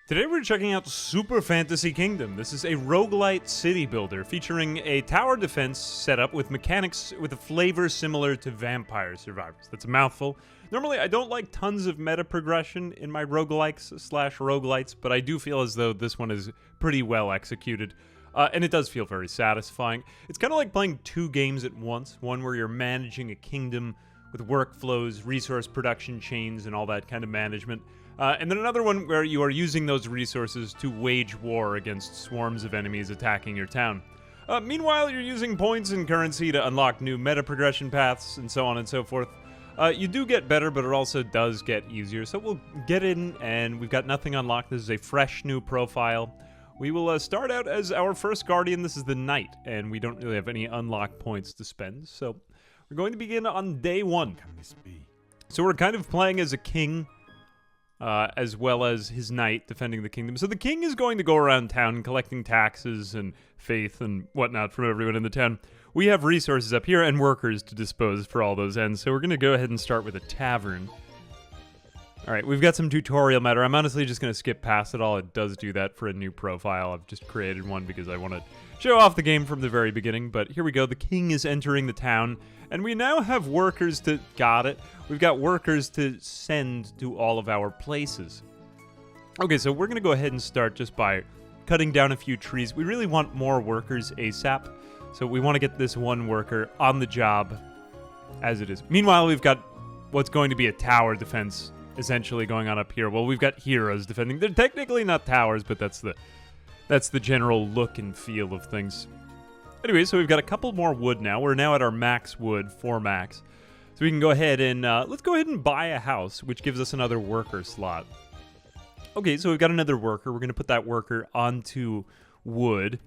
Today we're checking out Super Fantasy Kingdom. This is a roguelite city builder featuring a tower defense setup with mechanics with a flavor similar to Vampire Survivors. That's a mouthful. Normally I don't like tons of meta progression in my roguelikes slash roguelites, but I do feel as though this one is pretty well executed. And it does feel very satisfying. It's kind of like playing two games at once. One where you're managing a kingdom with workflows, resource production chains, and all that kind of management. And then another one where you are using those resources to wage war against swarms of enemies attacking your town. Meanwhile, you're using points and currency to unlock new meta progression paths and so on and so forth. You do get better, but it also does get easier. So we'll get in, and we've got nothing unlocked. This is a fresh new profile. We will start out as our first guardian. This is the knight, and we don't really have any unlock points to spend. So we're going to begin on day one. What can this be? So we're kind of playing as a king, as well as his knight defending the kingdom. So the king is going to go around town collecting taxes and faith and whatnot from everyone in the town. We have resources up here and workers to dispose for all those ends. So we're going to go ahead and start with a tavern. All right, we've got some tutorial matter. I'm honestly just going to skip past it all. It does do that for a new profile. I've just created one because I want to show off the game from the very beginning. But here we go. The king is entering the town. And we now have workers to... Got it. We've got workers to send to all of our places. Okay, so we're going to go ahead and start just by cutting down a few trees. We really want more workers ASAP. So we want to get this one worker on the job as it is. Meanwhile, we've got what's going to be a tower defense essentially going on up here. Well, we've got heroes defending. They're technically not towers, but that's the general look and feel of things. Anyway, so we've got a couple more wood now. We're now at our max wood, 4 max. So we can go ahead and, let's go ahead and buy a house, which gives us another worker slot. Okay, so we've got another worker. We're going to put that worker onto wood.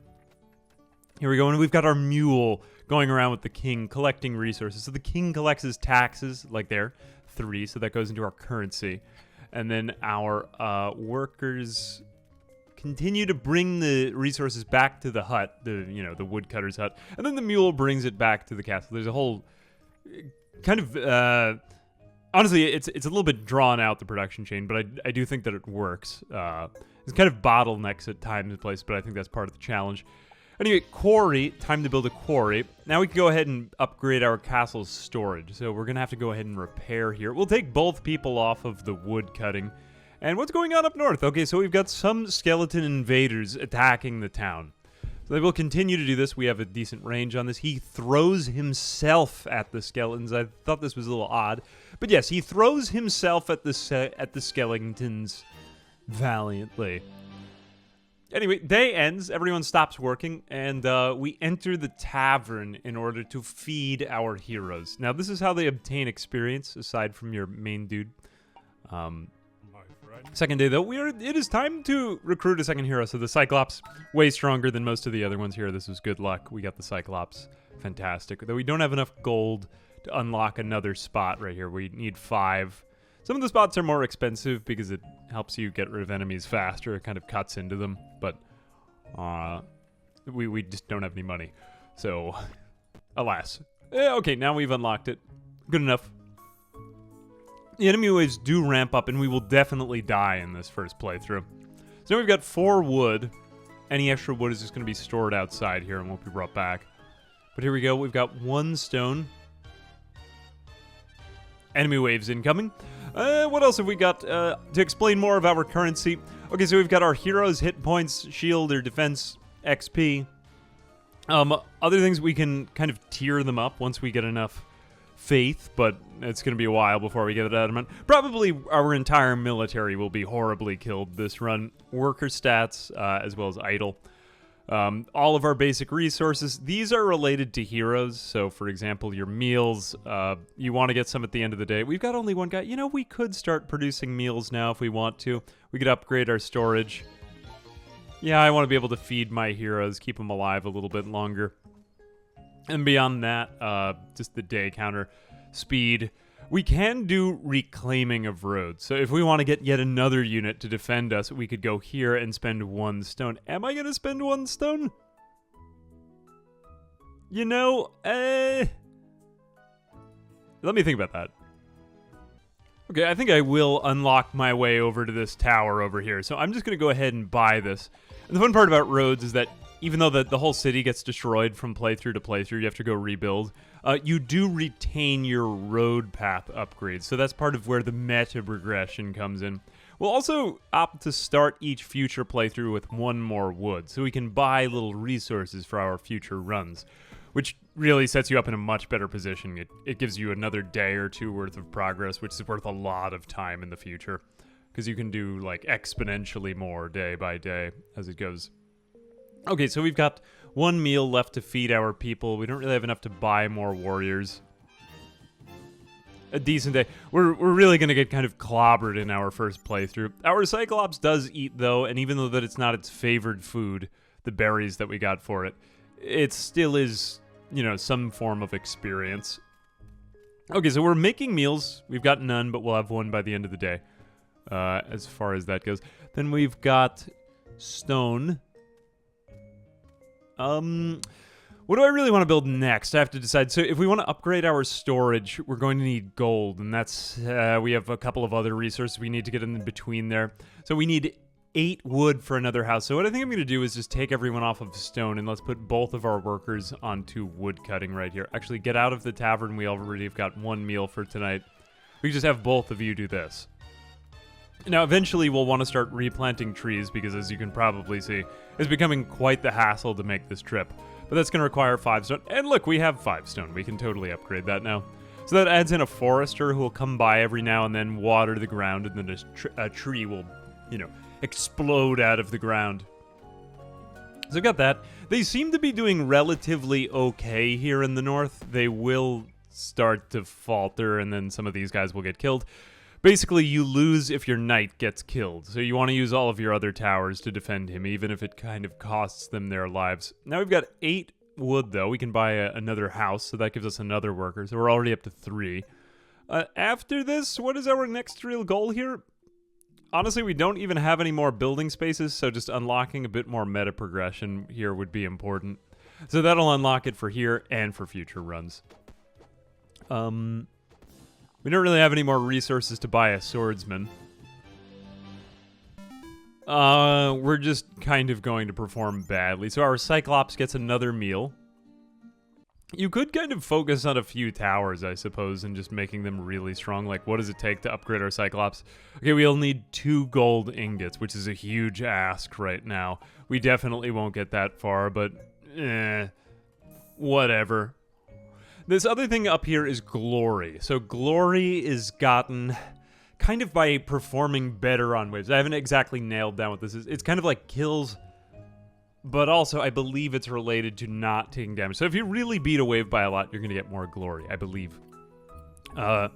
Here we go, and we've got our mule going around with the king, collecting resources. So the king collects his taxes, like there, 3, so that goes into our currency. And then our workers continue to bring the resources back to the hut, the woodcutter's hut, and then the mule brings it back to the castle. There's a whole kind of honestly, it's a little bit drawn out, the production chain, but I do think that it works. It's kind of bottlenecks at times and places, but I think that's part of the challenge. Anyway, quarry, time to build a quarry. Now we can go ahead and upgrade our castle's storage. So we're gonna have to go ahead and repair here. We'll take both people off of the wood cutting. And what's going on up north? Okay, so we've got some skeleton invaders attacking the town. So they will continue to do this. We have a decent range on this. He throws himself at the skeletons. I thought this was a little odd. But yes, he throws himself at the skeletons valiantly. Anyway, day ends, everyone stops working, and we enter the tavern in order to feed our heroes. Now, this is how they obtain experience, aside from your main dude. Second day, though, it is time to recruit a second hero. So the Cyclops, way stronger than most of the other ones here. This was good luck. We got the Cyclops. Fantastic. Though we don't have enough gold to unlock another spot right here. We need 5. Some of the spots are more expensive because it helps you get rid of enemies faster. It kind of cuts into them. But we just don't have any money. So, alas. Okay, now we've unlocked it. Good enough. The enemy waves do ramp up, and we will definitely die in this first playthrough. So now we've got 4 wood. Any extra wood is just going to be stored outside here and won't be brought back. But here we go. We've got 1 stone. Enemy waves incoming. What else have we got to explain more of our currency? Okay, so we've got our heroes, hit points, shield or defense, XP. Other things, we can kind of tier them up once we get enough faith, but it's going to be a while before we get that amount. Probably our entire military will be horribly killed this run. Worker stats, as well as idle. All of our basic resources, these are related to heroes. So, for example, your meals, you want to get some at the end of the day. We've got only 1 guy. You know, we could start producing meals now if we want to. We could upgrade our storage. Yeah, I want to be able to feed my heroes, keep them alive a little bit longer. And beyond that, just the day counter, speed. We can do reclaiming of roads. So if we want to get yet another unit to defend us, we could go here and spend 1 stone. Am I going to spend 1 stone? You know, let me think about that. Okay, I think I will unlock my way over to this tower over here. So I'm just going to go ahead and buy this. And the fun part about roads is that even though the whole city gets destroyed from playthrough to playthrough, you have to go rebuild, you do retain your road path upgrades. So that's part of where the meta progression comes in. We'll also opt to start each future playthrough with one more wood, so we can buy little resources for our future runs, which really sets you up in a much better position. It gives you another day or two worth of progress, which is worth a lot of time in the future, because you can do like exponentially more day by day as it goes. Okay, so we've got one meal left to feed our people. We don't really have enough to buy more warriors. A decent day. We're really going to get kind of clobbered in our first playthrough. Our Cyclops does eat, though, and even though that it's not its favored food, the berries that we got for it, it still is, you know, some form of experience. Okay, so we're making meals. We've got none, but we'll have one by the end of the day, as far as that goes. Then we've got stone. What do I really want to build next? I have to decide. So if we want to upgrade our storage, we're going to need gold, and that's, we have a couple of other resources we need to get in between there. So we need 8 wood for another house. So what I think I'm going to do is just take everyone off of stone, and let's put both of our workers onto wood cutting right here. Actually, get out of the tavern. We already have got one meal for tonight. We can just have both of you do this. Now, eventually, we'll want to start replanting trees because, as you can probably see, it's becoming quite the hassle to make this trip. But that's going to require 5 stone. And look, we have 5 stone. We can totally upgrade that now. So that adds in a forester who will come by every now and then, water the ground, and then a tree will, you know, explode out of the ground. So got that. They seem to be doing relatively okay here in the north. They will start to falter, and then some of these guys will get killed. Basically, you lose if your knight gets killed, so you want to use all of your other towers to defend him, even if it kind of costs them their lives. Now we've got 8 wood, though. We can buy another house, so that gives us another worker, so we're already up to 3. After this, what is our next real goal here? Honestly, we don't even have any more building spaces, so just unlocking a bit more meta progression here would be important. So that'll unlock it for here and for future runs. We don't really have any more resources to buy a swordsman. We're just kind of going to perform badly. So our Cyclops gets another meal. You could kind of focus on a few towers, I suppose, and just making them really strong. Like, what does it take to upgrade our Cyclops? Okay, we'll need 2 gold ingots, which is a huge ask right now. We definitely won't get that far, but whatever. This other thing up here is glory. So glory is gotten kind of by performing better on waves. I haven't exactly nailed down what this is. It's kind of like kills, but also I believe it's related to not taking damage. So if you really beat a wave by a lot, you're going to get more glory, I believe. Other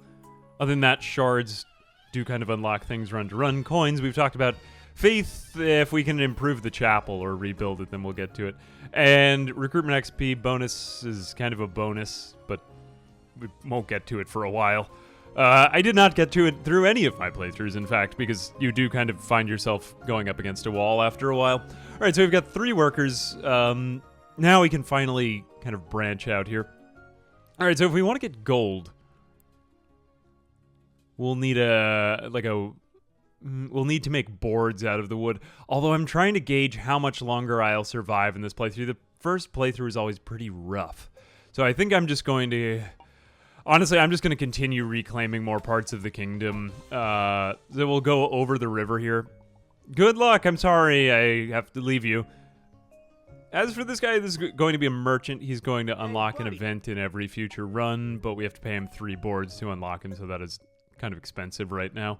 than that, shards do kind of unlock things run to run. Coins, we've talked about. Faith, if we can improve the chapel or rebuild it, then we'll get to it. And recruitment XP bonus is kind of a bonus, but we won't get to it for a while. I did not get to it through any of my playthroughs, in fact, because you do kind of find yourself going up against a wall after a while. All right, so we've got 3 workers. Now we can finally kind of branch out here. All right, so if we want to get gold, we'll need we'll need to make boards out of the wood. Although I'm trying to gauge how much longer I'll survive in this playthrough. The first playthrough is always pretty rough. So I think I'm just going to... Honestly, I'm just going to continue reclaiming more parts of the kingdom. So we'll go over the river here. Good luck. I'm sorry I have to leave you. As for this guy, this is going to be a merchant. He's going to unlock an event in every future run, but we have to pay him 3 boards to unlock him, so that is kind of expensive right now.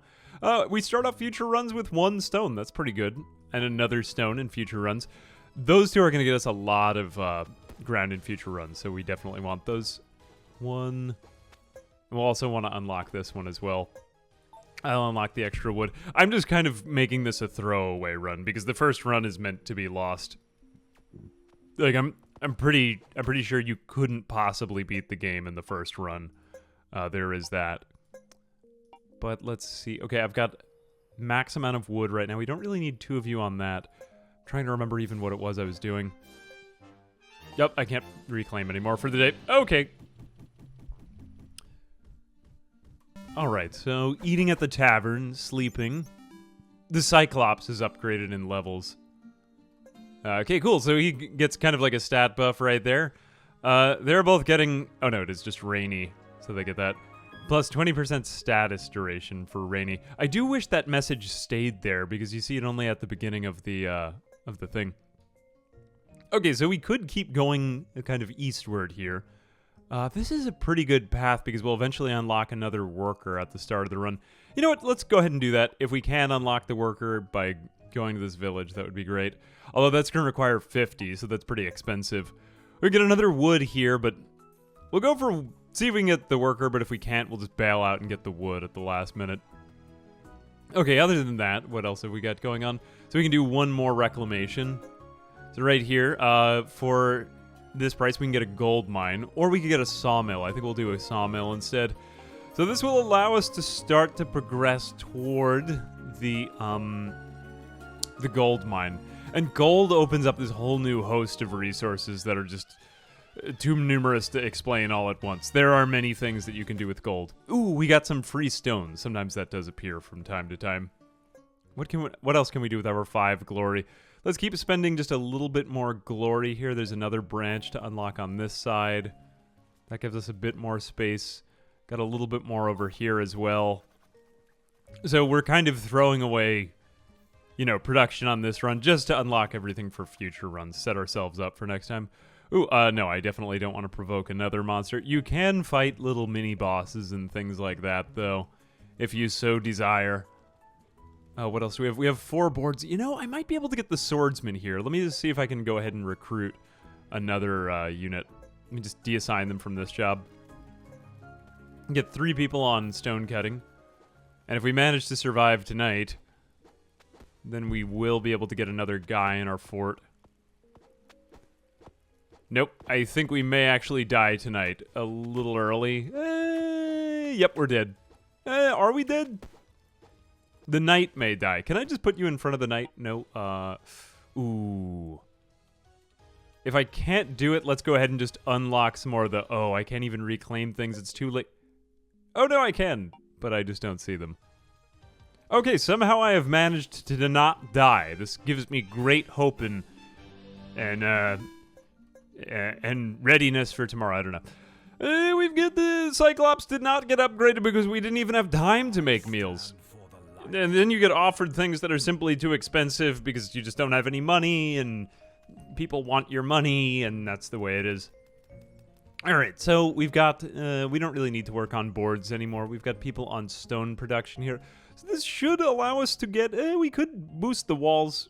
We start off future runs with 1 stone. That's pretty good. And another stone in future runs. Those 2 are going to get us a lot of ground in future runs, so we definitely want those. 1. We'll also want to unlock this one as well. I'll unlock the extra wood. I'm just kind of making this a throwaway run, because the first run is meant to be lost. Like, I'm pretty sure you couldn't possibly beat the game in the first run. There is that. But let's see. Okay, I've got max amount of wood right now. We don't really need 2 of you on that. I'm trying to remember even what it was I was doing. Yep, I can't reclaim anymore for the day. Okay. Alright, so eating at the tavern, sleeping. The Cyclops is upgraded in levels. Okay, cool. So he gets kind of like a stat buff right there. They're both getting... Oh, no, it is just Rainy. So they get that. Plus 20% status duration for Rainy. I do wish that message stayed there because you see it only at the beginning of the thing. Okay, so we could keep going kind of eastward here. This is a pretty good path because we'll eventually unlock another worker at the start of the run. You know what? Let's go ahead and do that. If we can unlock the worker by going to this village, that would be great. Although that's going to require 50, so that's pretty expensive. We get another wood here, but we'll go for... See if we can get the worker, but if we can't, we'll just bail out and get the wood at the last minute. Okay, other than that, what else have we got going on? So we can do one more reclamation. So right here, for... this price, we can get a gold mine, or we could get a sawmill. I think we'll do a sawmill instead. So this will allow us to start to progress toward the gold mine. And gold opens up this whole new host of resources that are just too numerous to explain all at once. There are many things that you can do with gold. Ooh, we got some free stones. Sometimes that does appear from time to time. What else can we do with our 5 glory? Let's keep spending just a little bit more glory here. There's another branch to unlock on this side. That gives us a bit more space. Got a little bit more over here as well. So we're kind of throwing away, you know, production on this run just to unlock everything for future runs. Set ourselves up for next time. Ooh, no, I definitely don't want to provoke another monster. You can fight little mini bosses and things like that, though, if you so desire. What else do we have? We have 4 boards. You know, I might be able to get the swordsman here. Let me just see if I can go ahead and recruit another unit. Let me just deassign them from this job. Get 3 people on stone cutting. And if we manage to survive tonight, then we will be able to get another guy in our fort. Nope, I think we may actually die tonight. A little early. Yep, we're dead. Are we dead? The knight may die. Can I just put you in front of the knight? No. Ooh. If I can't do it, let's go ahead and just unlock some more of the... Oh, I can't even reclaim things. It's too late. Oh, no, I can. But I just don't see them. Okay, somehow I have managed to not die. This gives me great hope and readiness for tomorrow. I don't know. We've got the Cyclops did not get upgraded because we didn't even have time to make meals. And then you get offered things that are simply too expensive because you just don't have any money, and people want your money, and that's the way it is. Alright, so we've got, we don't really need to work on boards anymore. We've got people on stone production here. So this should allow us to get, we could boost the walls.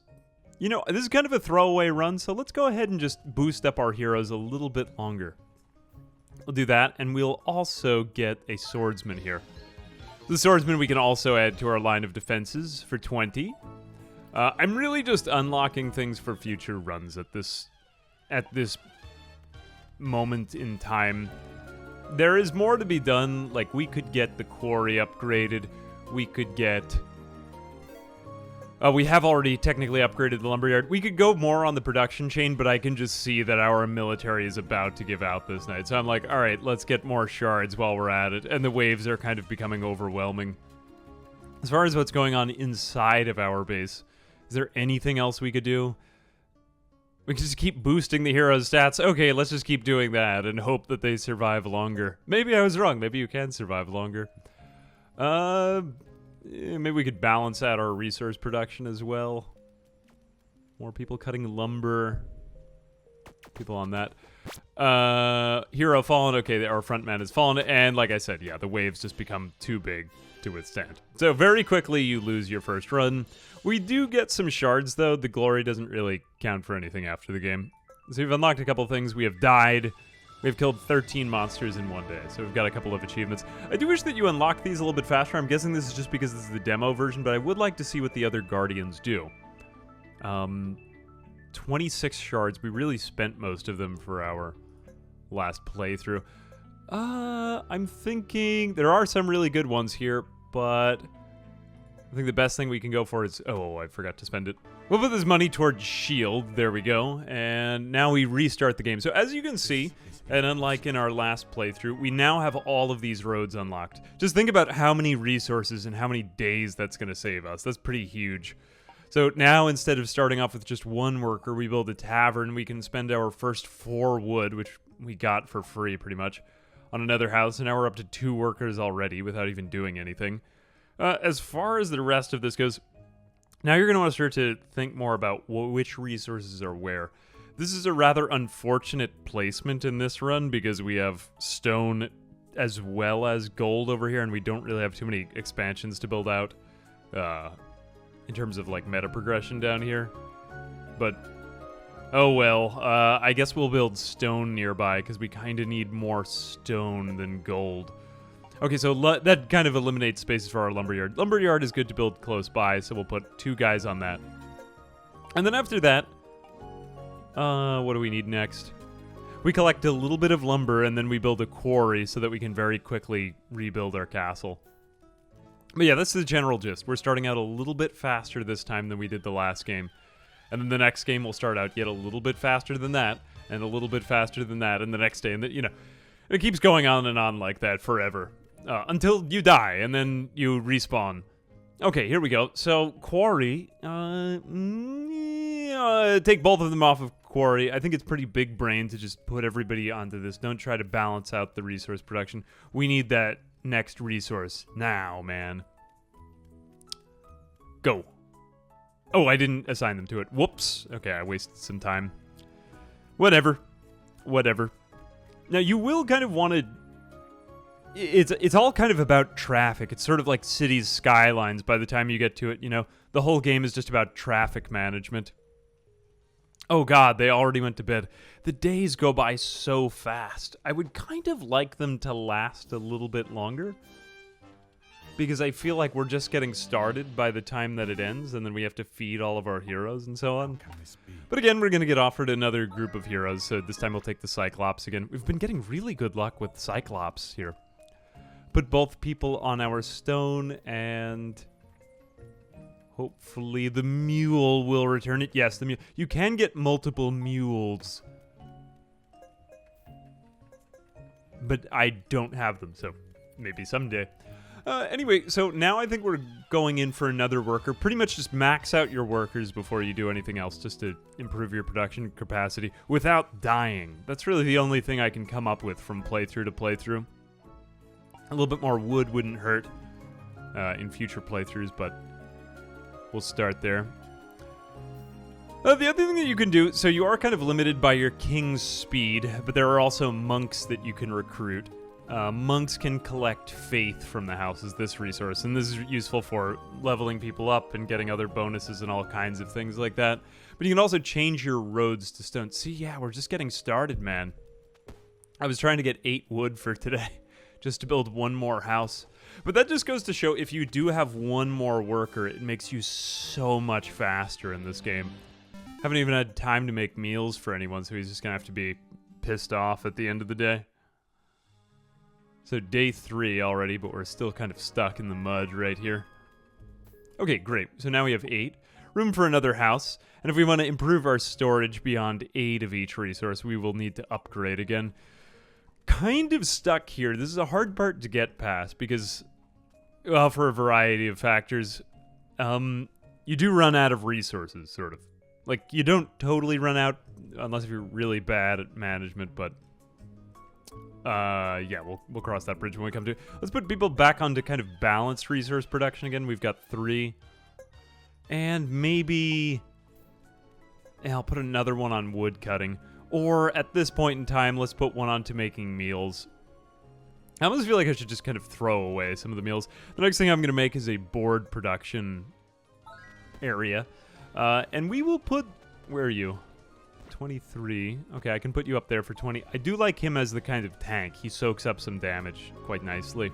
You know, this is kind of a throwaway run, so let's go ahead and just boost up our heroes a little bit longer. We'll do that, and we'll also get a swordsman here. The swordsman we can also add to our line of defenses for 20. I'm really just unlocking things for future runs at this moment in time. There is more to be done. Like, we could get the quarry upgraded. We could get... we have already technically upgraded the lumberyard. We could go more on the production chain, but I can just see that our military is about to give out this night. So I'm like, all right, let's get more shards while we're at it. And the waves are kind of becoming overwhelming. As far as what's going on inside of our base, is there anything else we could do? We can just keep boosting the heroes' stats. Okay, let's just keep doing that and hope that they survive longer. Maybe I was wrong. Maybe you can survive longer. Maybe we could balance out our resource production as well. More people cutting lumber. People on that. Hero fallen. Okay, our front man has fallen. And like I said, yeah, the waves just become too big to withstand. So very quickly, you lose your first run. We do get some shards, though. The glory doesn't really count for anything after the game. So we've unlocked a couple things. We have died. We've killed 13 monsters in one day, so we've got a couple of achievements. I do wish that you unlock these a little bit faster. I'm guessing this is just because this is the demo version, but I would like to see what the other Guardians do. 26 shards. We really spent most of them for our last playthrough. I'm thinking... There are some really good ones here, but... I think the best thing we can go for is... Oh, I forgot to spend it. We'll put this money towards shield. There we go. And now we restart the game. So as you can see, And unlike in our last playthrough, we now have all of these roads unlocked. Just think about how many resources and how many days that's going to save us. That's pretty huge. So now, instead of starting off with just one worker, we build a tavern. We can spend our first 4 wood, which we got for free pretty much, on another house. And now we're up to 2 workers already without even doing anything. As far as the rest of this goes, now you're going to want to start to think more about which resources are where. This is a rather unfortunate placement in this run because we have stone as well as gold over here, and we don't really have too many expansions to build out in terms of like meta progression down here. But oh well, I guess we'll build stone nearby because we kind of need more stone than gold. Okay, so that kind of eliminates spaces for our lumberyard. Lumberyard is good to build close by, so we'll put 2 guys on that. And then after that, what do we need next? We collect a little bit of lumber and then we build a quarry so that we can very quickly rebuild our castle. But yeah, that's the general gist. We're starting out a little bit faster this time than we did the last game. And then the next game will start out yet a little bit faster than that, and a little bit faster than that, and the next day, and you know, it keeps going on and on like that forever. Until you die, and then you respawn. Okay, here we go. So, quarry, take both of them off of quarry. I think it's pretty big brain to just put everybody onto this. Don't try to balance out the resource production. We need that next resource now, man. Go. Oh, I didn't assign them to it. Whoops. Okay, I wasted some time. Whatever. Now, you will kind of want to... It's all kind of about traffic. It's sort of like cities' skylines by the time you get to it, you know. The whole game is just about traffic management. Oh god, they already went to bed. The days go by so fast. I would kind of like them to last a little bit longer, because I feel like we're just getting started by the time that it ends, and then we have to feed all of our heroes and so on. But again, we're going to get offered another group of heroes, so this time we'll take the Cyclops again. We've been getting really good luck with Cyclops here. Put both people on our stone, and hopefully the mule will return it. Yes, the mule. You can get multiple mules, but I don't have them, so maybe someday. Anyway, so now I think we're going in for another worker. Pretty much just max out your workers before you do anything else, just to improve your production capacity without dying. That's really the only thing I can come up with from playthrough to playthrough. A little bit more wood wouldn't hurt in future playthroughs, but we'll start there. The other thing that you can do, so you are kind of limited by your king's speed, but there are also monks that you can recruit. Monks can collect faith from the houses, this resource, and this is useful for leveling people up and getting other bonuses and all kinds of things like that. But you can also change your roads to stone. See, yeah, we're just getting started, man. I was trying to get 8 wood for today, just to build 1 more house. But that just goes to show, if you do have 1 more worker, it makes you so much faster in this game. Haven't even had time to make meals for anyone, so he's just gonna have to be pissed off at the end of the day. So day 3 already, but we're still kind of stuck in the mud right here. Okay, great. So now we have 8. Room for another house. And if we want to improve our storage beyond 8 of each resource, we will need to upgrade again. Kind of stuck here. This is a hard part to get past because, well, for a variety of factors, you do run out of resources, sort of. Like, you don't totally run out, unless if you're really bad at management, but yeah, we'll cross that bridge when we come to it. Let's put people back onto kind of balanced resource production again. We've got 3. And maybe, yeah, I'll put another one on wood cutting. Or at this point in time, let's put one on to making meals. I almost feel like I should just kind of throw away some of the meals. The next thing I'm going to make is a board production area. And we will put, where are you? 23. Okay, I can put you up there for 20. I do like him as the kind of tank. He soaks up some damage quite nicely.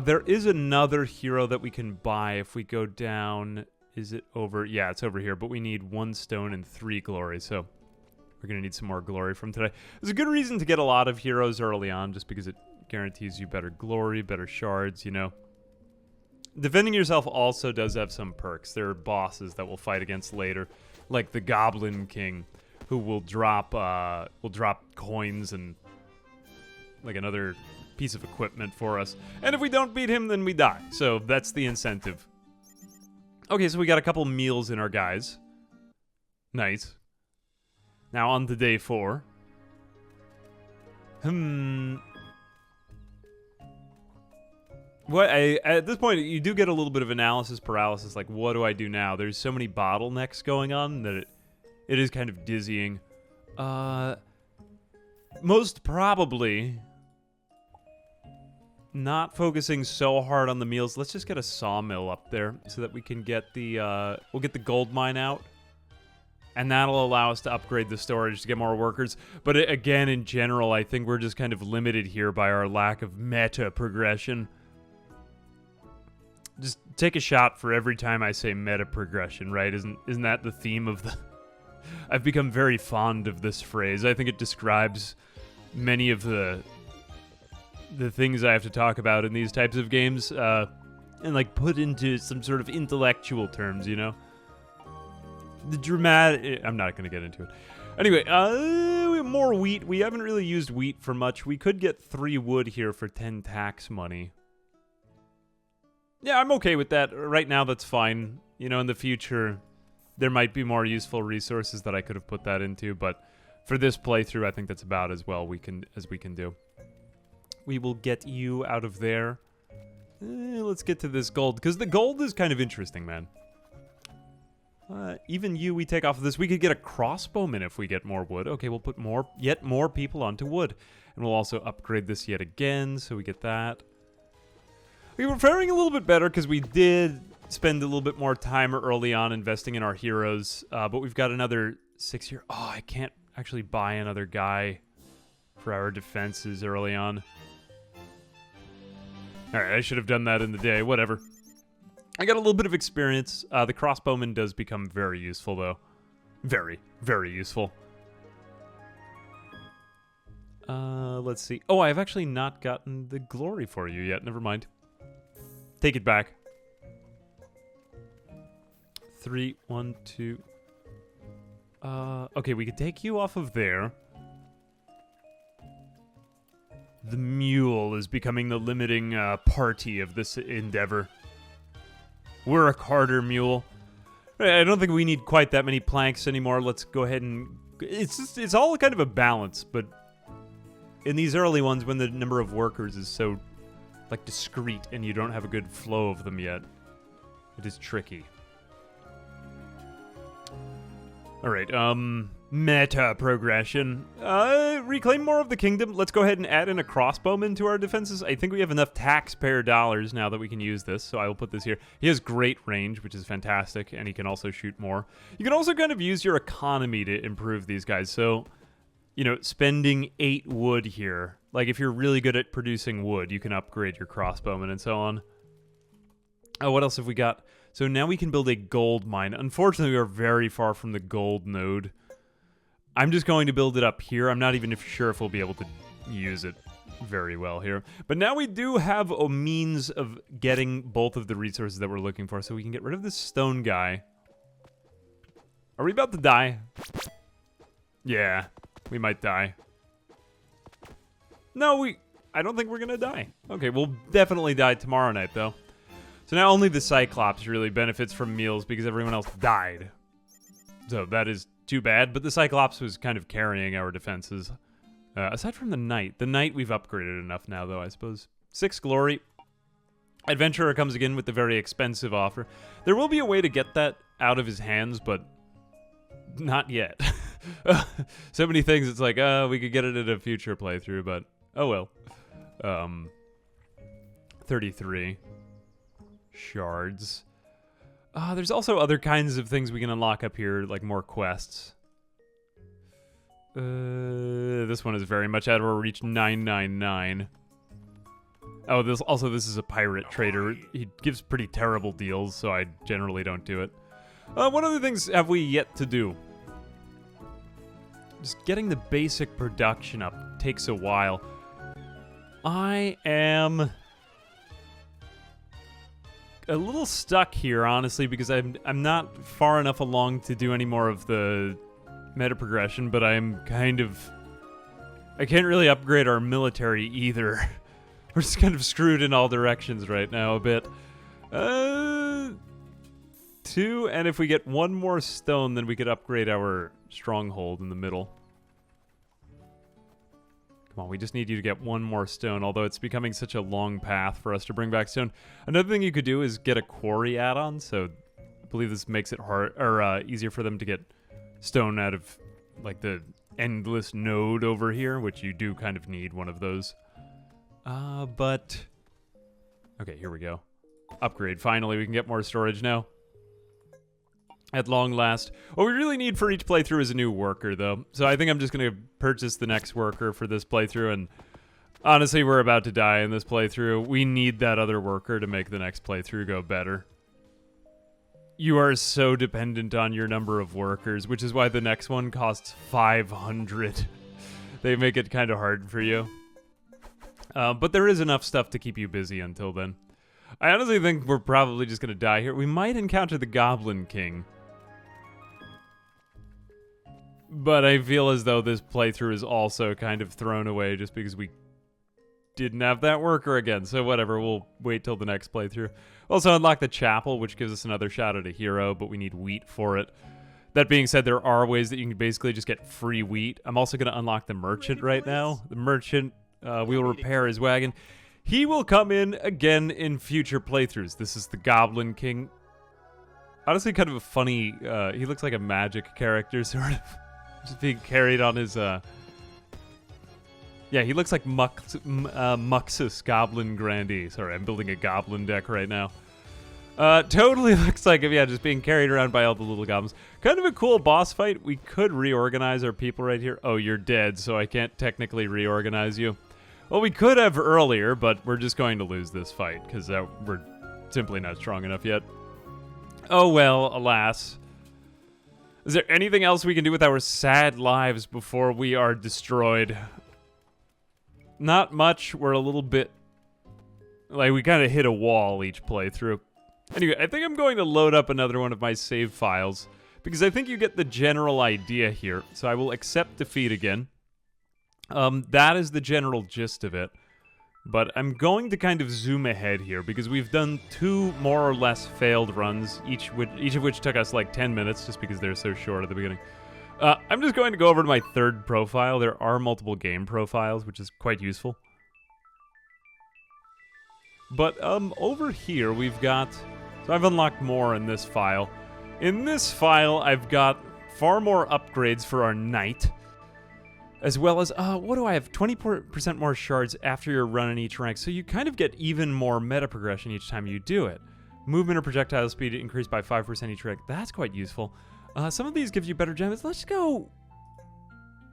There is another hero that we can buy if we go down. Is it over? Yeah, it's over here. But we need 1 stone and 3 glory. So we're going to need some more glory from today. There's a good reason to get a lot of heroes early on, just because it guarantees you better glory, better shards, you know. Defending yourself also does have some perks. There are bosses that we'll fight against later, like the Goblin King, who will drop coins and like another piece of equipment for us. And if we don't beat him, then we die. So that's the incentive. Okay, so we got a couple meals in our guys. Nice. Now on to day 4. At this point, you do get a little bit of analysis paralysis. Like, what do I do now? There's so many bottlenecks going on that it is kind of dizzying. Most probably not focusing so hard on the meals. Let's just get a sawmill up there so that we can get the we'll get the gold mine out, and that'll allow us to upgrade the storage to get more workers. But again, in general, I think we're just kind of limited here by our lack of meta progression. Just take a shot for every time I say meta progression, right? Isn't that the theme of the... I've become very fond of this phrase. I think it describes many of the things I have to talk about in these types of games, and like put into some sort of intellectual terms, you know? The dramatic... I'm not going to get into it. Anyway, we have more wheat. We haven't really used wheat for much. We could get 3 wood here for 10 tax money. Yeah, I'm okay with that. Right now, that's fine. You know, in the future, there might be more useful resources that I could have put that into, but for this playthrough, I think that's about as well we can do. We will get you out of there. Let's get to this gold, because the gold is kind of interesting, man. Even you, we take off of this. We could get a crossbowman if we get more wood. Okay, we'll put yet more people onto wood. And we'll also upgrade this yet again, so we get that. Okay, we're faring a little bit better because we did spend a little bit more time early on investing in our heroes. But we've got another 6 here. Oh, I can't actually buy another guy for our defenses early on. Alright, I should have done that in the day. Whatever. I got a little bit of experience. The crossbowman does become very useful, though. Very, very useful. Let's see. Oh, I've actually not gotten the glory for you yet. Never mind. Take it back. 3, 1, 2. Okay, we could take you off of there. The mule is becoming the limiting party of this endeavor. We're a Carter mule. I don't think we need quite that many planks anymore. Let's go ahead and... It's all kind of a balance, but in these early ones, when the number of workers is so, like, discrete and you don't have a good flow of them yet, it is tricky. Alright, meta progression. Reclaim more of the kingdom. Let's go ahead and add in a crossbowman to our defenses. I think we have enough taxpayer dollars now that we can use this, so I will put this here. He has great range, which is fantastic, and he can also shoot more. You can also kind of use your economy to improve these guys, so, you know, spending 8 wood here. Like, if you're really good at producing wood, you can upgrade your crossbowman and so on. Oh, what else have we got? So now we can build a gold mine. Unfortunately, we are very far from the gold node. I'm just going to build it up here. I'm not even sure if we'll be able to use it very well here. But now we do have a means of getting both of the resources that we're looking for. So we can get rid of this stone guy. Are we about to die? Yeah, we might die. No, I don't think we're going to die. Okay, we'll definitely die tomorrow night, though. So now only the Cyclops really benefits from meals because everyone else died. So that is too bad, but the Cyclops was kind of carrying our defenses. Aside from the Knight we've upgraded enough now, though, I suppose. 6 glory. Adventurer comes again with the very expensive offer. There will be a way to get that out of his hands, but not yet. So many things, it's like, we could get it in a future playthrough, but oh well. 33. Shards. There's also other kinds of things we can unlock up here, like more quests. This one is very much out of our reach. 999. Oh, this is a pirate trader. He gives pretty terrible deals, so I generally don't do it. What other things have we yet to do? Just getting the basic production up takes a while. I am a little stuck here, honestly, because I'm not far enough along to do any more of the meta progression, but I'm kind of I can't really upgrade our military either. We're just kind of screwed in all directions right now a bit. 2, and if we get 1 more stone, then we could upgrade our stronghold in the middle. Come on, we just need you to get 1 more stone, although it's becoming such a long path for us to bring back stone. Another thing you could do is get a quarry add-on, so I believe this makes it hard or easier for them to get stone out of like the endless node over here, which you do kind of need one of those. But okay, here we go. Upgrade. Finally, we can get more storage now. At long last. What we really need for each playthrough is a new worker, though. So I think I'm just going to purchase the next worker for this playthrough, and honestly, we're about to die in this playthrough. We need that other worker to make the next playthrough go better. You are so dependent on your number of workers, which is why the next one costs 500. They make it kind of hard for you. But there is enough stuff to keep you busy until then. I honestly think we're probably just going to die here. We might encounter the Goblin King. But I feel as though this playthrough is also kind of thrown away just because we didn't have that worker again. So whatever, we'll wait till the next playthrough. Also unlock the chapel, which gives us another shot at a hero, but we need wheat for it. That being said, there are ways that you can basically just get free wheat. I'm also going to unlock the merchant right now. The merchant, we will repair his wagon. He will come in again in future playthroughs. This is the Goblin King. Honestly, kind of a funny, he looks like a magic character, sort of. Just being carried on his, yeah, he looks like Muxus Goblin Grandee. Sorry, I'm building a goblin deck right now. Totally looks like him, yeah, just being carried around by all the little goblins. Kind of a cool boss fight. We could reorganize our people right here. Oh, you're dead, so I can't technically reorganize you. Well, we could have earlier, but we're just going to lose this fight, because we're simply not strong enough yet. Oh well, alas. Is there anything else we can do with our sad lives before we are destroyed? Not much. We're a little bit... like, we kind of hit a wall each playthrough. Anyway, I think I'm going to load up another one of my save files, because I think you get the general idea here. So I will accept defeat again. That is the general gist of it. But I'm going to kind of zoom ahead here, because we've done 2 more or less failed runs, each of which took us like 10 minutes, just because they're so short at the beginning. I'm just going to go over to my 3rd profile. There are multiple game profiles, which is quite useful. But over here we've got... so I've unlocked more in this file. In this file, I've got far more upgrades for our knight. As well as, what do I have? 20% more shards after your run in each rank, so you kind of get even more meta progression each time you do it. Movement or projectile speed increased by 5% each rank. That's quite useful. Some of these give you better gems. Let's go...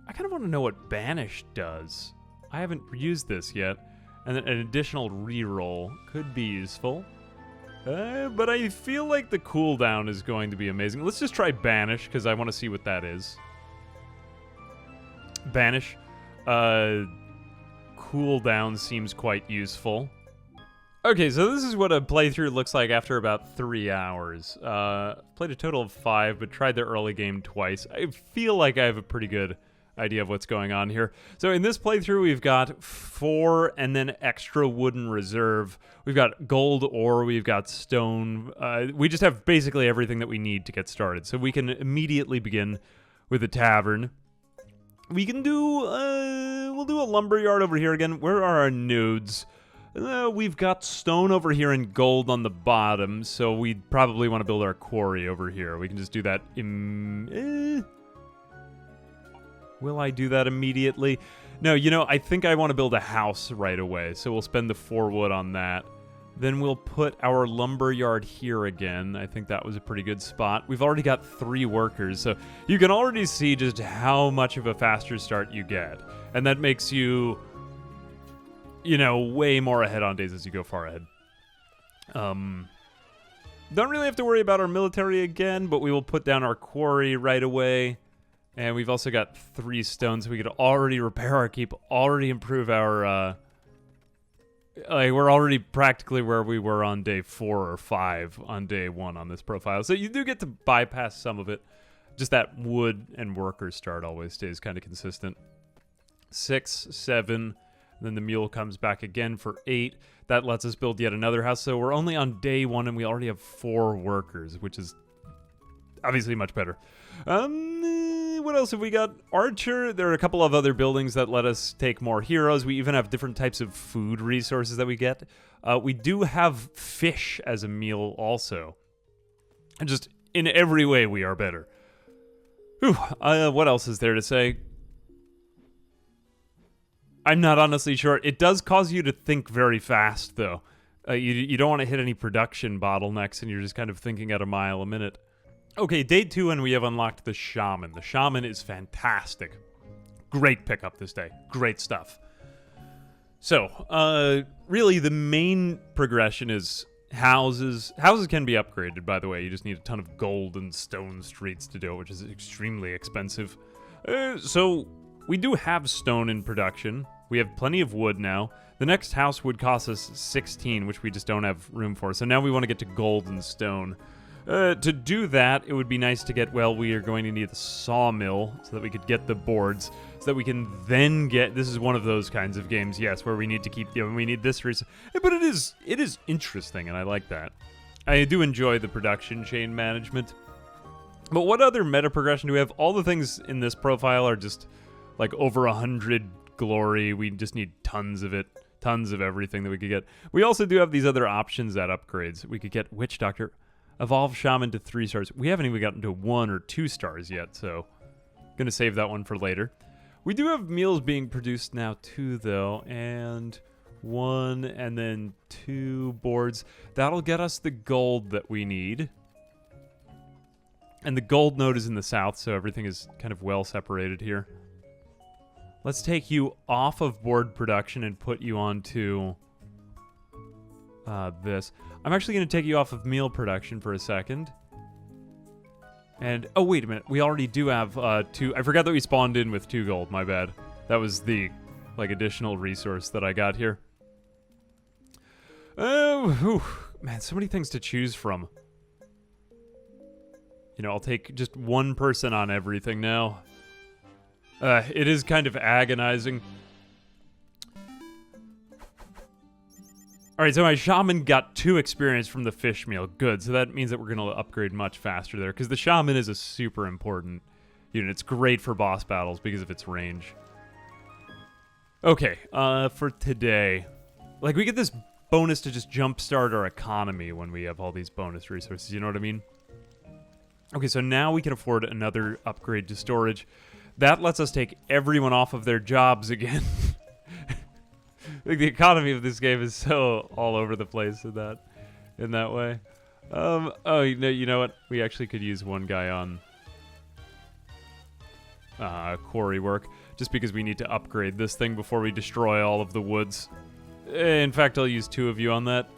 I kind of want to know what Banish does. I haven't used this yet. And then an additional reroll could be useful. But I feel like the cooldown is going to be amazing. Let's just try Banish, because I want to see what that is. Banish. Cooldown seems quite useful. Okay, so this is what a playthrough looks like after about 3 hours. Played a total of 5, but tried the early game twice. I feel like I have a pretty good idea of what's going on here. So in this playthrough, we've got 4 and then extra wooden reserve. We've got gold ore, we've got stone. We just have basically everything that we need to get started. So we can immediately begin with a tavern. We can do, we'll do a lumberyard over here again. Where are our nodes? We've got stone over here and gold on the bottom, so we'd probably want to build our quarry over here. We can just do that. Will I do that immediately? No, you know, I think I want to build a house right away, so we'll spend the 4 wood on that. Then we'll put our lumberyard here again. I think that was a pretty good spot. We've already got 3 workers, so you can already see just how much of a faster start you get. And that makes you, you know, way more ahead on days as you go far ahead. Don't really have to worry about our military again, but we will put down our quarry right away. And we've also got 3 stones, so we could already repair our keep, already improve our, like, we're already practically where we were on day 4 or 5 on day 1 on this profile. So you do get to bypass some of it. Just that wood and worker start always stays kind of consistent. 6, 7. Then the mule comes back again for 8. That lets us build yet another house. So we're only on day 1 and we already have 4 workers, which is obviously much better. What else have we got? Archer. There are a couple of other buildings that let us take more heroes. We even have different types of food resources that we get. We do have fish as a meal also. And just in every way we are better. Whew. What else is there to say? I'm not honestly sure. It does cause you to think very fast, though. You don't want to hit any production bottlenecks, and you're just kind of thinking at a mile a minute. Okay, day 2, and we have unlocked the Shaman. The Shaman is fantastic. Great pickup this day. Great stuff. So, really, the main progression is houses. Houses can be upgraded, by the way. You just need a ton of gold and stone streets to do it, which is extremely expensive. So, we do have stone in production. We have plenty of wood now. The next house would cost us 16, which we just don't have room for. So now we want to get to gold and stone. To do that, it would be nice to get, well, we are going to need a sawmill so that we could get the boards, so that we can then get, this is one of those kinds of games, yes, where we need to keep, we need this resource. But it is interesting, and I like that. I do enjoy the production chain management. But what other meta progression do we have? All the things in this profile are just like over 100 glory. We just need tons of it. Tons of everything that we could get. We also do have these other options that upgrades. We could get Witch Doctor, Evolve Shaman to 3 stars. We haven't even gotten to 1 or 2 stars yet, so gonna save that one for later. We do have meals being produced now too, though, and 1 and then 2 boards. That'll get us the gold that we need. And the gold node is in the south, so everything is kind of well separated here. Let's take you off of board production and put you onto this. I'm actually going to take you off of meal production for a second. And, oh, wait a minute. We already do have 2. I forgot that we spawned in with 2 gold. My bad. That was the, like, additional resource that I got here. Oh, man, so many things to choose from. You know, I'll take just 1 person on everything now. It is kind of agonizing. Alright, so my Shaman got 2 experience from the fish meal. Good, so that means that we're going to upgrade much faster there, because the Shaman is a super important unit. It's great for boss battles because of its range. Okay, for today, like, we get this bonus to just jumpstart our economy when we have all these bonus resources, you know what I mean? Okay, so now we can afford another upgrade to storage. That lets us take everyone off of their jobs again. Like, the economy of this game is so all over the place in that way. Oh, you know what? We actually could use 1 guy on quarry work, just because we need to upgrade this thing before we destroy all of the woods. In fact, I'll use 2 of you on that.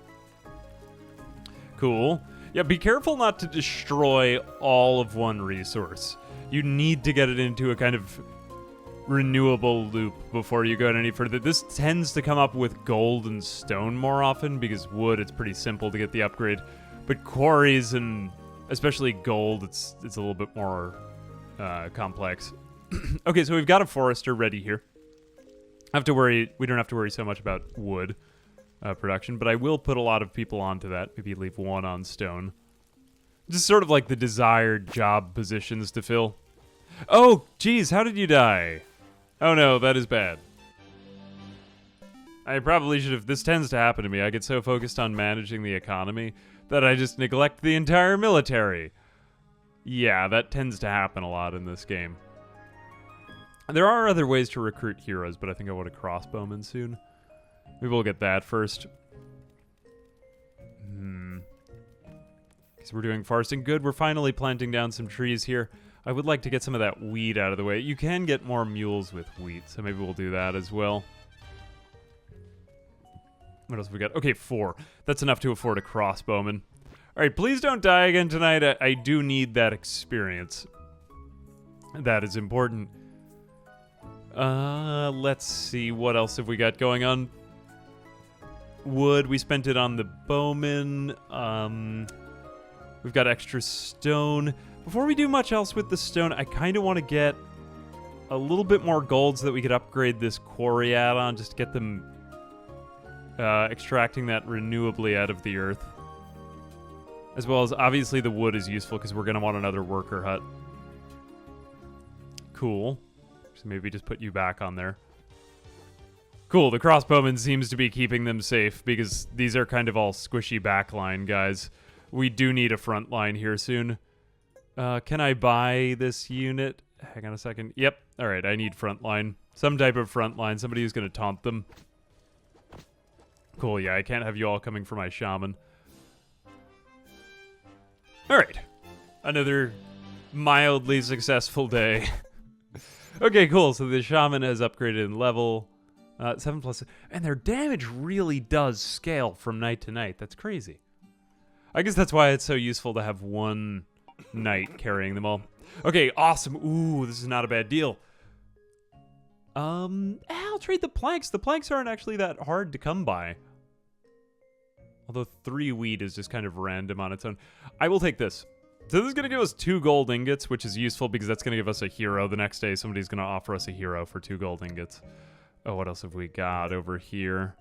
Cool. Yeah, be careful not to destroy all of one resource. You need to get it into a kind of renewable loop before you go any further. This tends to come up with gold and stone more often, because wood, it's pretty simple to get the upgrade. But quarries, and especially gold, it's a little bit more complex. Okay, so we've got a forester ready here. We don't have to worry so much about wood production, but I will put a lot of people onto that. Maybe leave 1 on stone. Just sort of like the desired job positions to fill. Oh, geez, how did you die? Oh no, that is bad. I probably should have... This tends to happen to me. I get so focused on managing the economy that I just neglect the entire military. Yeah, that tends to happen a lot in this game. There are other ways to recruit heroes, but I think I want a crossbowman soon. Maybe we'll get that first. Because we're doing foresting. Good, we're finally planting down some trees here. I would like to get some of that wheat out of the way. You can get more mules with wheat, so maybe we'll do that as well. What else have we got? Okay, 4. That's enough to afford a crossbowman. Alright, please don't die again tonight. I do need that experience. That is important. Let's see. What else have we got going on? Wood, we spent it on the bowman. We've got extra stone. Before we do much else with the stone, I kind of want to get a little bit more gold so that we could upgrade this quarry add-on, just to get them extracting that renewably out of the earth. As well as, obviously, the wood is useful because we're going to want another worker hut. Cool. So maybe just put you back on there. Cool, the crossbowman seems to be keeping them safe because these are kind of all squishy backline guys. We do need a front line here soon. Can I buy this unit? Hang on a second. Yep. All right, I need front line. Some type of front line. Somebody who's going to taunt them. Cool, yeah, I can't have you all coming for my shaman. All right. Another mildly successful day. Okay, cool. So the shaman has upgraded in level. 7+. And their damage really does scale from night to night. That's crazy. I guess that's why it's so useful to have one knight carrying them all. Okay, awesome. Ooh, this is not a bad deal. I'll trade the planks. The planks aren't actually that hard to come by. Although 3 wheat is just kind of random on its own. I will take this. So this is going to give us 2 gold ingots, which is useful because that's going to give us a hero. The next day, somebody's going to offer us a hero for 2 gold ingots. Oh, what else have we got over here?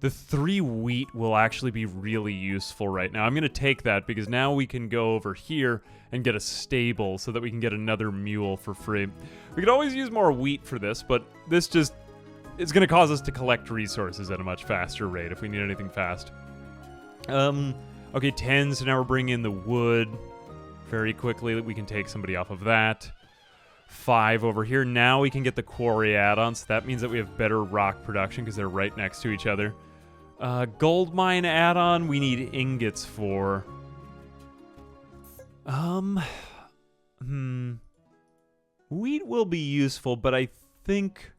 The 3 wheat will actually be really useful right now. I'm going to take that because now we can go over here and get a stable so that we can get another mule for free. We could always use more wheat for this, but this just... it's going to cause us to collect resources at a much faster rate if we need anything fast. Okay, 10, so now we're bringing in the wood very quickly. We can take somebody off of that. 5 over here. Now we can get the quarry add-on, so that means that we have better rock production because they're right next to each other. Gold mine add-on, we need ingots for. Wheat will be useful, but I think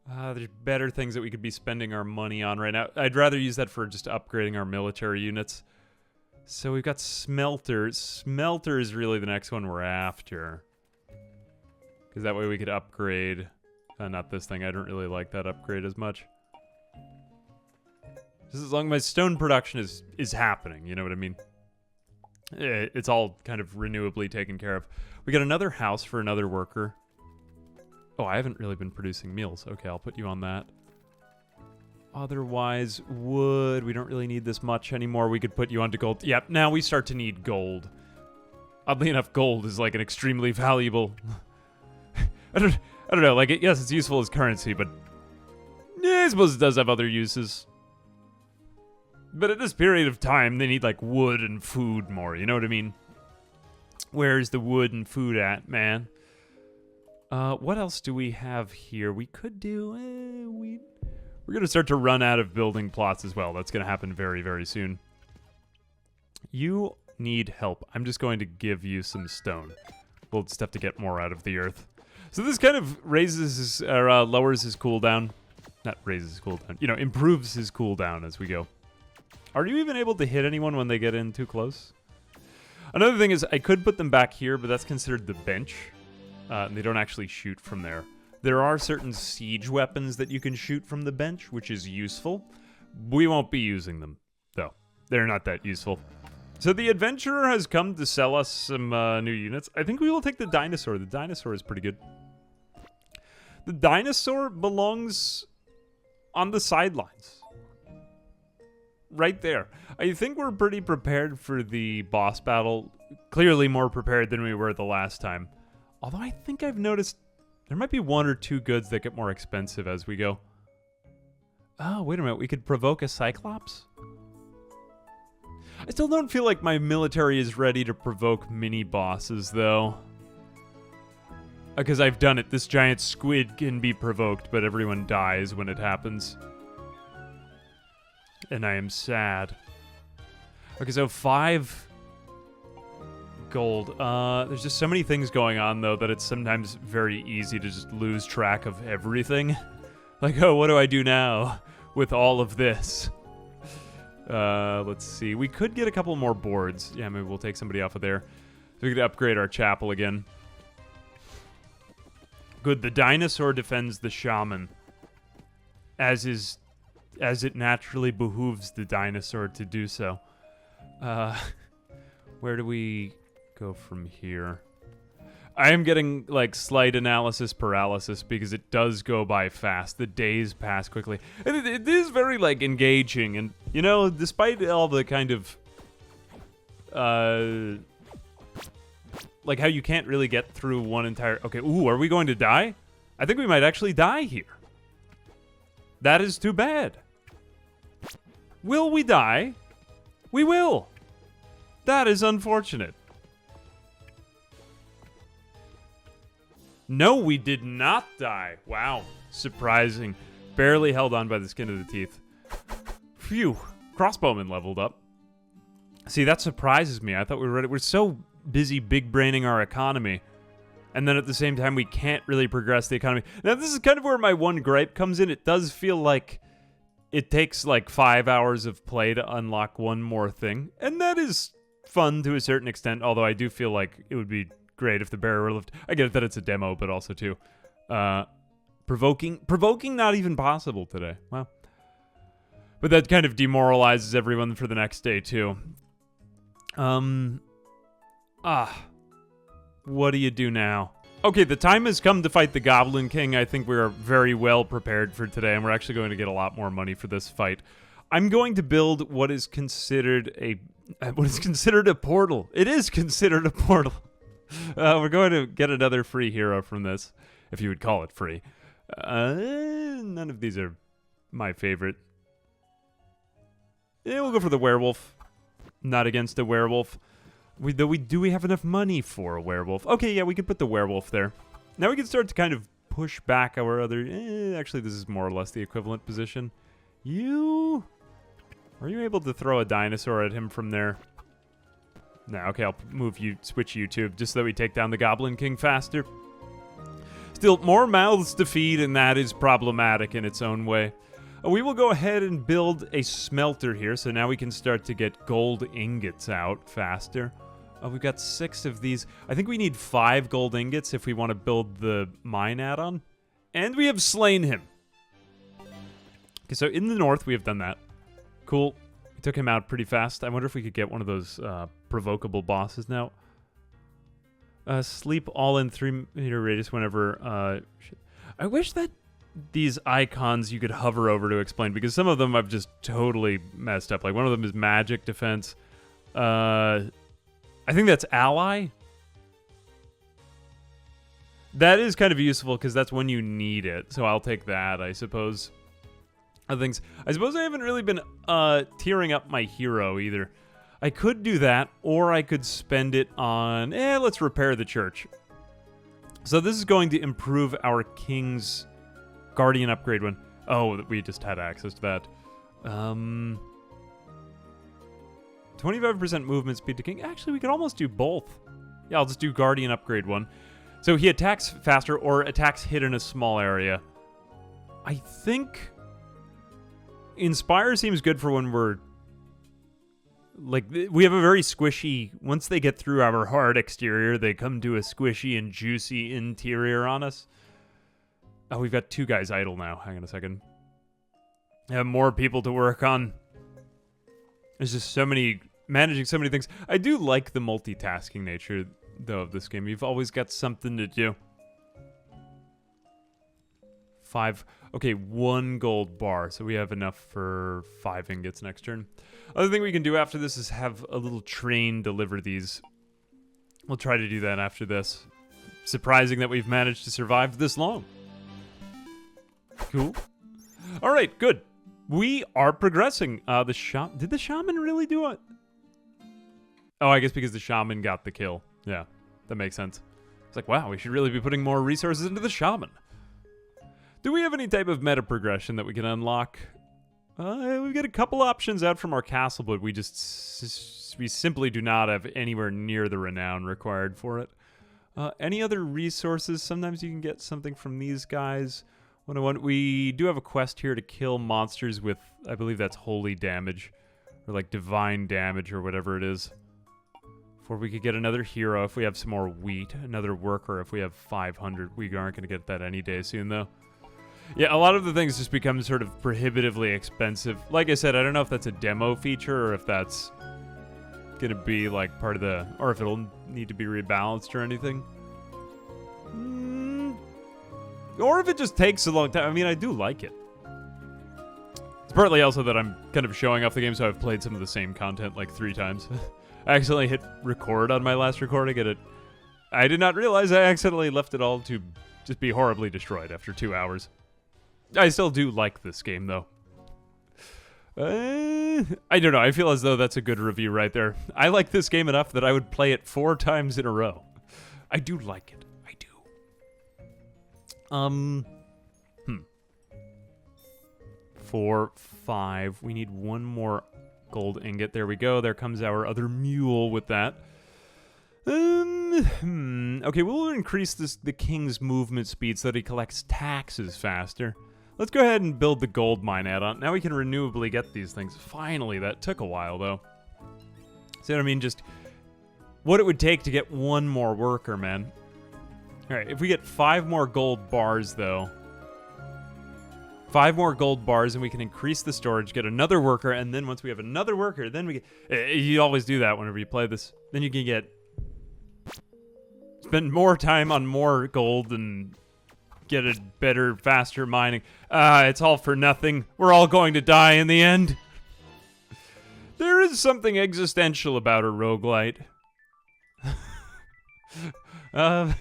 there's better things that we could be spending our money on right now. I'd rather use that for just upgrading our military units. So we've got smelters. Smelter is really the next one we're after. Because that way we could upgrade. Not this thing. I don't really like that upgrade as much. Just as long as my stone production is happening, you know what I mean? It's all kind of renewably taken care of. We got another house for another worker. Oh, I haven't really been producing meals. Okay, I'll put you on that. Otherwise, wood. We don't really need this much anymore. We could put you onto gold. Yep, now we start to need gold. Oddly enough, gold is like an extremely valuable... I don't know. Like, yes, it's useful as currency, but... yeah, I suppose it does have other uses. But at this period of time, they need, like, wood and food more. You know what I mean? Where's the wood and food at, man? What else do we have here? We could do... we're going to start to run out of building plots as well. That's going to happen very, very soon. You need help. I'm just going to give you some stone. We'll just have to get more out of the earth. So this kind of raises his, or lowers his cooldown. Not raises his cooldown. You know, improves his cooldown as we go. Are you even able to hit anyone when they get in too close? Another thing is I could put them back here, but that's considered the bench. And they don't actually shoot from there. There are certain siege weapons that you can shoot from the bench, which is useful. We won't be using them, though. They're not that useful. So the adventurer has come to sell us some new units. I think we will take the dinosaur. The dinosaur is pretty good. The dinosaur belongs on the sidelines. Right there. I think we're pretty prepared for the boss battle. Clearly more prepared than we were the last time. Although I think I've noticed there might be 1 or 2 goods that get more expensive as we go. Oh, wait a minute. We could provoke a Cyclops? I still don't feel like my military is ready to provoke mini-bosses, though. Because I've done it. This giant squid can be provoked, but everyone dies when it happens. And I am sad. Okay, so 5... gold. There's just so many things going on, though, that it's sometimes very easy to just lose track of everything. Like, oh, what do I do now with all of this? Let's see. We could get a couple more boards. Yeah, maybe we'll take somebody off of there. So we could upgrade our chapel again. Good. The dinosaur defends the shaman. As it naturally behooves the dinosaur to do so. Where do we... go from here? I am getting, like, slight analysis paralysis because it does go by fast. The days pass quickly. And it is very, like, engaging. And, you know, despite all the kind of, like, how you can't really get through one entire... Okay, ooh, are we going to die? I think we might actually die here. That is too bad. Will we die? We will. That is unfortunate. No, we did not die. Wow. Surprising. Barely held on by the skin of the teeth. Phew. Crossbowman leveled up. See, that surprises me. I thought we were ready. We're so busy big-braining our economy. And then at the same time, we can't really progress the economy. Now, this is kind of where my one gripe comes in. It does feel like it takes like 5 hours of play to unlock one more thing. And that is fun to a certain extent, although I do feel like it would be great if the barrier were lifted. I get it that it's a demo, but also too provoking not even possible today. Wow. But that kind of demoralizes everyone for the next day too. What do you do now? Okay, the time has come to fight the Goblin King. I think we are very well prepared for today, and we're actually going to get a lot more money for this fight. I'm going to build what is considered a portal. It is considered a portal. We're going to get another free hero from this, if you would call it free. None of these are my favorite. Yeah, we'll go for the werewolf. Not against a werewolf. Do we have enough money for a werewolf? Okay, yeah, we could put the werewolf there. Now we can start to kind of push back our other... actually, this is more or less the equivalent position. Are you able to throw a dinosaur at him from there? No, okay, I'll switch YouTube just so that we take down the Goblin King faster. Still, more mouths to feed, and that is problematic in its own way. We will go ahead and build a smelter here, so now we can start to get gold ingots out faster. We've got 6 of these. I think we need 5 gold ingots if we want to build the mine add-on. And we have slain him. Okay, so in the north, we have done that. Cool. We took him out pretty fast. I wonder if we could get one of those provocable bosses now. Sleep all in 3-meter radius whenever... I wish that these icons you could hover over to explain, because some of them I've just totally messed up. Like, one of them is magic defense. I think that's ally. That is kind of useful, because that's when you need it. So I'll take that, I suppose. Other things. I suppose I haven't really been tearing up my hero either. I could do that, or I could spend it on... let's repair the church. So this is going to improve our king's Guardian upgrade one. Oh, we just had access to that. 25% movement speed to king. Actually, we could almost do both. Yeah, I'll just do Guardian upgrade one. So he attacks faster or attacks hit in a small area. I think Inspire seems good for when we're... Like, we have a very squishy... Once they get through our hard exterior, they come to a squishy and juicy interior on us. Oh, we've got 2 guys idle now. Hang on a second. I have more people to work on. There's just so many... Managing so many things. I do like the multitasking nature, though, of this game. You've always got something to do. 5... Okay, 1 gold bar, so we have enough for 5 ingots next turn. Other thing we can do after this is have a little train deliver these. We'll try to do that after this. Surprising that we've managed to survive this long. Cool. All right, good. We are progressing. Did the shaman really do it? Oh, I guess because the shaman got the kill. Yeah, that makes sense. It's like, wow, we should really be putting more resources into the shaman. Do we have any type of meta progression that we can unlock? We've got a couple options out from our castle, but we simply do not have anywhere near the renown required for it. Any other resources? Sometimes you can get something from these guys. 101. We do have a quest here to kill monsters with, I believe that's holy damage, or like divine damage, or whatever it is. Before we could get another hero if we have some more wheat, another worker if we have 500. We aren't going to get that any day soon, though. Yeah, a lot of the things just become sort of prohibitively expensive. Like I said, I don't know if that's a demo feature or if that's gonna be like part of the, or if it'll need to be rebalanced or anything. Or if it just takes a long time. I mean, I do like it. It's partly also that I'm kind of showing off the game, so I've played some of the same content like 3 times. I accidentally hit record on my last recording, I did not realize I accidentally left it all to just be horribly destroyed after 2 hours. I still do like this game, though. I don't know. I feel as though that's a good review right there. I like this game enough that I would play it 4 times in a row. I do like it. I do. 4, 5. We need 1 more gold ingot. There we go. There comes our other mule with that. Okay, we'll increase the king's movement speed so that he collects taxes faster. Let's go ahead and build the gold mine add-on. Now we can renewably get these things. Finally, that took a while, though. See what I mean? Just what it would take to get 1 more worker, man. All right, if we get 5 more gold bars, though. 5 more gold bars, and we can increase the storage, get another worker, and then once we have another worker, then we get... You always do that whenever you play this. Then you can get... Spend more time on more gold and... get a better, faster mining. It's all for nothing. We're all going to die in the end. There is something existential about a roguelite. Now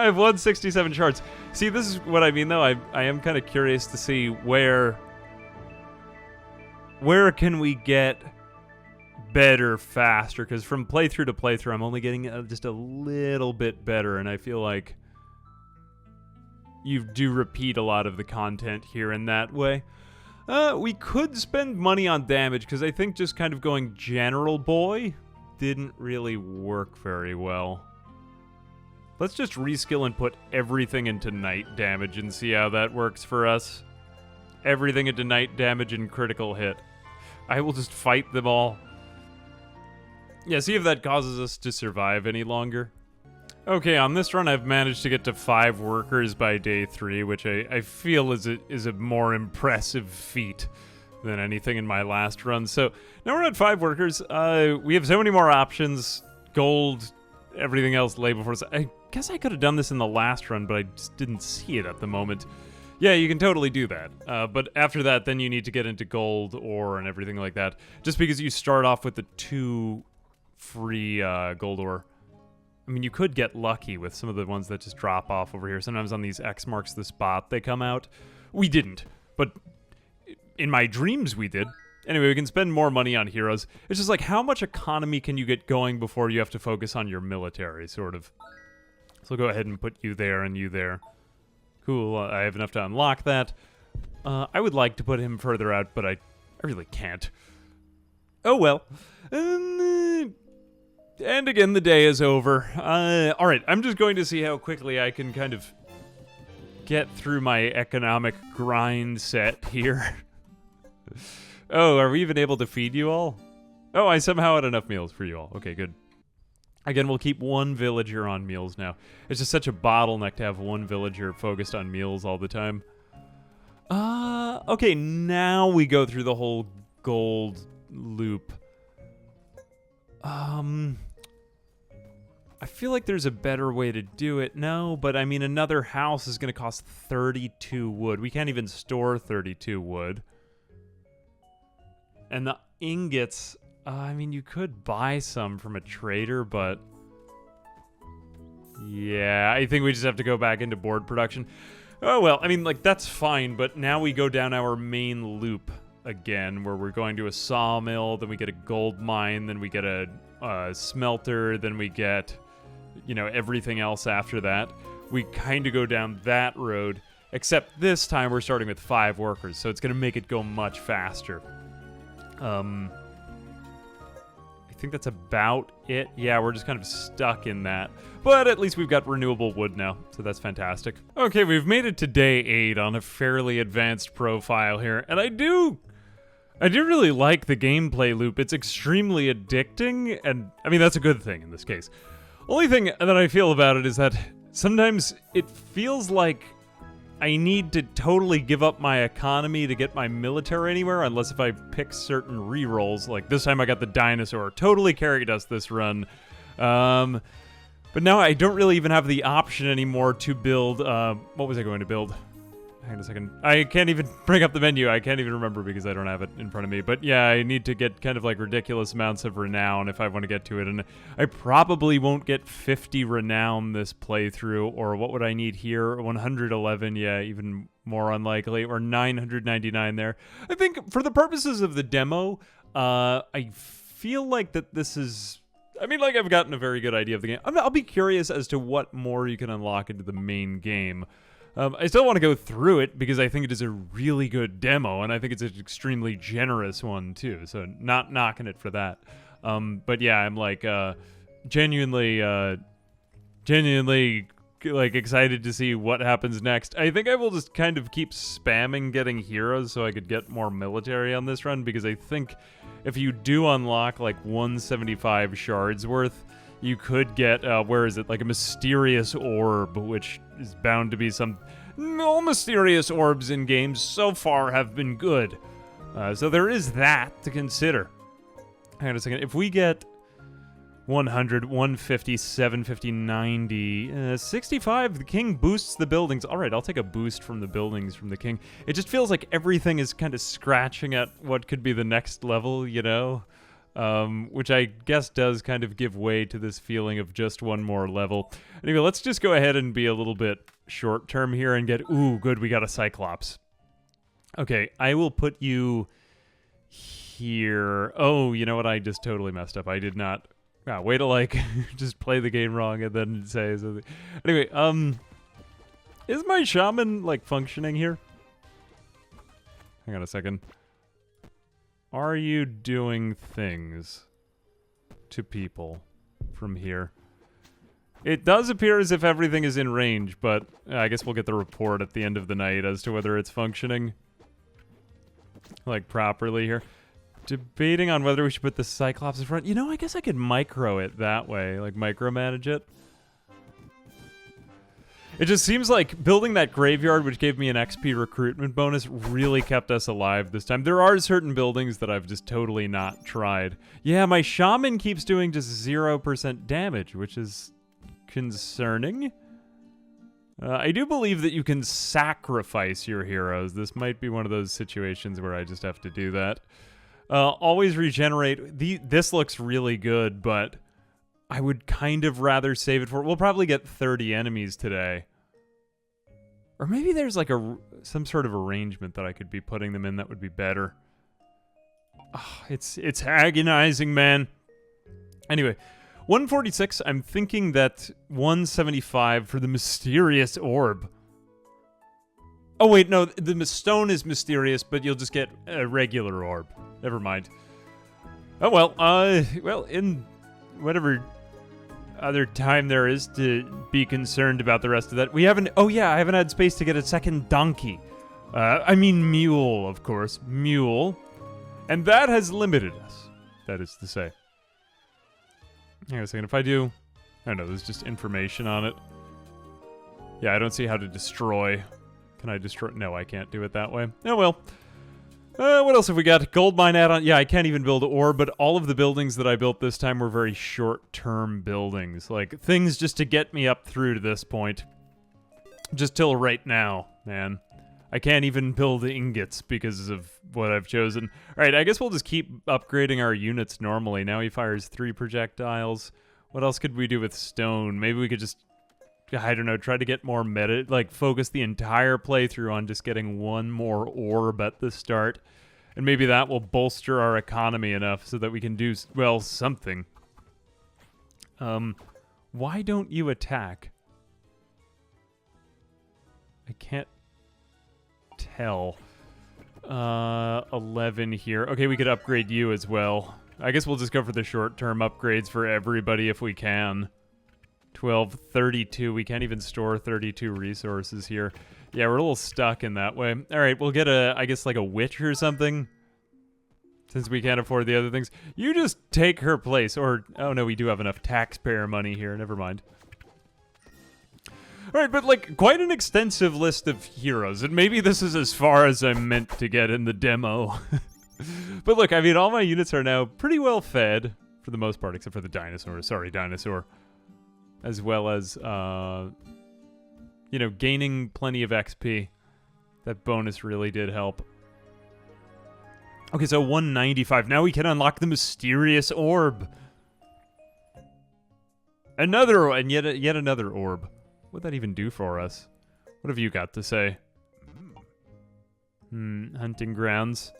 I have 167 shards. See, this is what I mean, though. I am kind of curious to see where can we get better faster, because from playthrough to playthrough, I'm only getting just a little bit better, and I feel like you do repeat a lot of the content here in that way. We could spend money on damage, because I think just kind of going general boy didn't really work very well. Let's just reskill and put everything into night damage and see how that works for us. Everything into night damage and critical hit. I will just fight them all. Yeah, see if that causes us to survive any longer. Okay, on this run, I've managed to get to 5 workers by day 3, which I feel is a more impressive feat than anything in my last run. So now we're at 5 workers. We have so many more options. Gold, everything else labeled for us. I guess I could have done this in the last run, but I just didn't see it at the moment. Yeah, you can totally do that. But after that, then you need to get into gold ore and everything like that. Just because you start off with the 2 free gold ore. I mean, you could get lucky with some of the ones that just drop off over here. Sometimes on these X marks the spot, they come out. We didn't, but in my dreams we did. Anyway, we can spend more money on heroes. It's just like, how much economy can you get going before you have to focus on your military, sort of. So go ahead and put you there and you there. Cool, I have enough to unlock that. I would like to put him further out, but I really can't. Oh well. And again, the day is over. Alright, I'm just going to see how quickly I can kind of get through my economic grind set here. Oh, are we even able to feed you all? Oh, I somehow had enough meals for you all. Okay, good. Again, we'll keep 1 villager on meals now. It's just such a bottleneck to have 1 villager focused on meals all the time. Okay, now we go through the whole gold loop. I feel like there's a better way to do it. No, but I mean, another house is going to cost 32 wood. We can't even store 32 wood. And the ingots, I mean, you could buy some from a trader, but yeah, I think we just have to go back into board production. Oh, well, I mean, like, that's fine, but now we go down our main loop again, where we're going to a sawmill, then we get a gold mine, then we get a smelter, then we get, you know, everything else after that. We kind of go down that road, except this time we're starting with 5 workers, so it's going to make it go much faster. I think that's about it. Yeah, we're just kind of stuck in that. But at least we've got renewable wood now, so that's fantastic. Okay, we've made it to day 8 on a fairly advanced profile here, and I do really like the gameplay loop. It's extremely addicting, and I mean, that's a good thing in this case. Only thing that I feel about it is that sometimes it feels like I need to totally give up my economy to get my military anywhere, unless if I pick certain rerolls. Like this time I got the dinosaur. Totally carried us this run. But now I don't really even have the option anymore to build, what was I going to build? Hang on a second. I can't even bring up the menu. I can't even remember because I don't have it in front of me. But yeah, I need to get kind of like ridiculous amounts of renown if I want to get to it. And I probably won't get 50 renown this playthrough. Or what would I need here? 111, yeah, even more unlikely. Or 999 there. I think for the purposes of the demo, I feel like that this is... I mean, like, I've gotten a very good idea of the game. I'll be curious as to what more you can unlock into the main game. I still want to go through it because I think it is a really good demo, and I think it's an extremely generous one, too. So, not knocking it for that. But yeah, I'm, like, genuinely, like, excited to see what happens next. I think I will just kind of keep spamming getting heroes so I could get more military on this run, because I think if you do unlock, like, 175 shards worth, you could get, where is it, like a mysterious orb, which is bound to be some... No mysterious orbs in games so far have been good. So there is that to consider. Hang on a second. If we get 100, 150, 750, 90, 65, the king boosts the buildings. All right, I'll take a boost from the buildings from the king. It just feels like everything is kind of scratching at what could be the next level, you know? Which I guess does kind of give way to this feeling of just one more level. Anyway, let's just go ahead and be a little bit short-term here and get... Ooh, good, we got a Cyclops. Okay, I will put you here. Oh, you know what? I just totally messed up. I did not... Wow, way to, like, just play the game wrong and then say something. Anyway, is my shaman, like, functioning here? Hang on a second. Are you doing things to people from here? It does appear as if everything is in range, but I guess we'll get the report at the end of the night as to whether it's functioning, like, properly here. Debating on whether we should put the Cyclops in front. You know, I guess I could micro it that way, like micromanage it. It just seems like building that graveyard, which gave me an XP recruitment bonus, really kept us alive this time. There are certain buildings that I've just totally not tried. Yeah, my shaman keeps doing just 0% damage, which is concerning. I do believe that you can sacrifice your heroes. This might be one of those situations where I just have to do that. Always regenerate. This looks really good, but I would kind of rather save it for... We'll probably get 30 enemies today. Or maybe there's like some sort of arrangement that I could be putting them in that would be better. Oh, it's agonizing, man. Anyway, 146, I'm thinking that 175 for the mysterious orb. Oh wait, no, the stone is mysterious, but you'll just get a regular orb. Never mind. Oh well, in whatever other time there is to be concerned about the rest of that. We haven't... Oh yeah, I haven't had space to get a second donkey. I mean mule, of course. Mule. And that has limited us, that is to say. Hang on a second, if I do... I don't know, there's just information on it. Yeah, I don't see how to destroy. Can I destroy? No, I can't do it that way. Oh well. What else have we got? Gold mine add-on. Yeah, I can't even build ore, but all of the buildings that I built this time were very short-term buildings. Like, things just to get me up through to this point. Just till right now, man. I can't even build ingots because of what I've chosen. Alright, I guess we'll just keep upgrading our units normally. Now he fires 3 projectiles. What else could we do with stone? Maybe we could just... I don't know, try to get more meta, like focus the entire playthrough on just getting one more orb at the start. And maybe that will bolster our economy enough so that we can do, well, something. Why don't you attack? I can't tell. 11 here. Okay, we could upgrade you as well. I guess we'll just go for the short-term upgrades for everybody if we can. 12, 32. We can't even store 32 resources here. Yeah, we're a little stuck in that way. All right, we'll get I guess like a witch or something. Since we can't afford the other things. You just take her place. Or, oh no, we do have enough taxpayer money here. Never mind. Alright, but like, quite an extensive list of heroes, and maybe this is as far as I'm meant to get in the demo. But look, I mean, all my units are now pretty well fed, for the most part, except for the dinosaur. Sorry, dinosaur. As well as, you know, gaining plenty of XP. That bonus really did help. Okay, so 195. Now we can unlock the mysterious orb. Another, and yet another orb. What'd that even do for us? What have you got to say? Hunting grounds.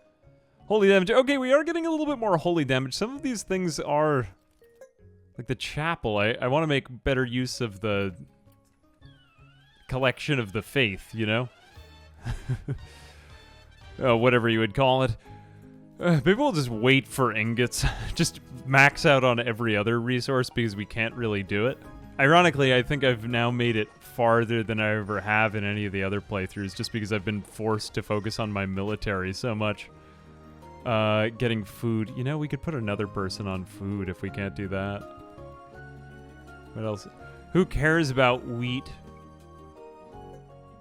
Holy damage. Okay, we are getting a little bit more holy damage. Some of these things are... Like the chapel. I want to make better use of the... collection of the faith, you know? Whatever you would call it. Maybe we'll just wait for ingots. Just max out on every other resource because we can't really do it. Ironically, I think I've now made it farther than I ever have in any of the other playthroughs just because I've been forced to focus on my military so much. Getting food. You know, we could put another person on food if we can't do that. What else? Who cares about wheat?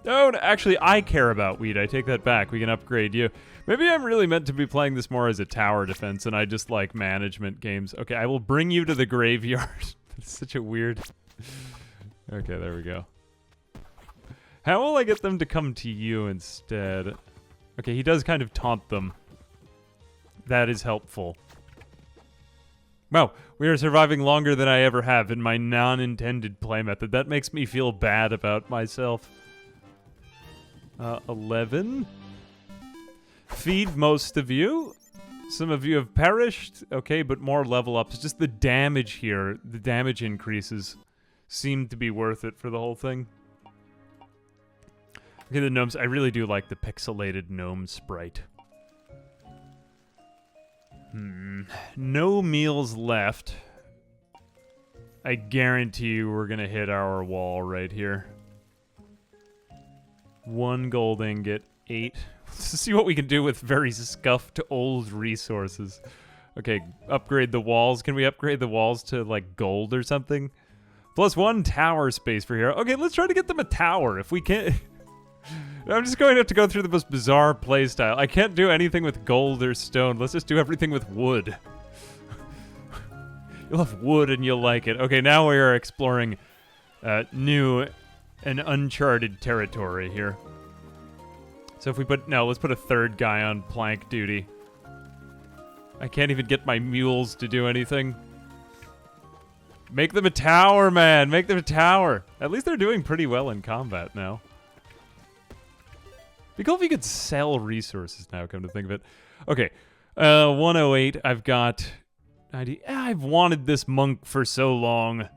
Oh, no, actually, I care about wheat. I take that back. We can upgrade you. Maybe I'm really meant to be playing this more as a tower defense, and I just like management games. Okay, I will bring you to the graveyard. That's such a weird... Okay, there we go. How will I get them to come to you instead? Okay, he does kind of taunt them. That is helpful. Wow, we are surviving longer than I ever have in my non-intended play method. That makes me feel bad about myself. 11. Feed most of you. Some of you have perished. Okay, but more level ups. Just the damage here, the damage increases seem to be worth it for the whole thing. Okay, the gnomes. I really do like the pixelated gnome sprite. No meals left. I guarantee you we're gonna hit our wall right here. 1 gold ingot, 8. Let's see what we can do with very scuffed old resources. Okay, upgrade the walls. Can we upgrade the walls to, like, gold or something? +1 tower space for here. Okay, let's try to get them a tower. If we can't... I'm just going to have to go through the most bizarre playstyle. I can't do anything with gold or stone. Let's just do everything with wood. You'll have wood and you'll like it. Okay, now we are exploring new and uncharted territory here. So if we put... No, let's put a third guy on plank duty. I can't even get my mules to do anything. Make them a tower, man! Make them a tower! At least they're doing pretty well in combat now. Be cool if you could sell resources now, come to think of it. Okay, 108, I've got 90. I've wanted this monk for so long.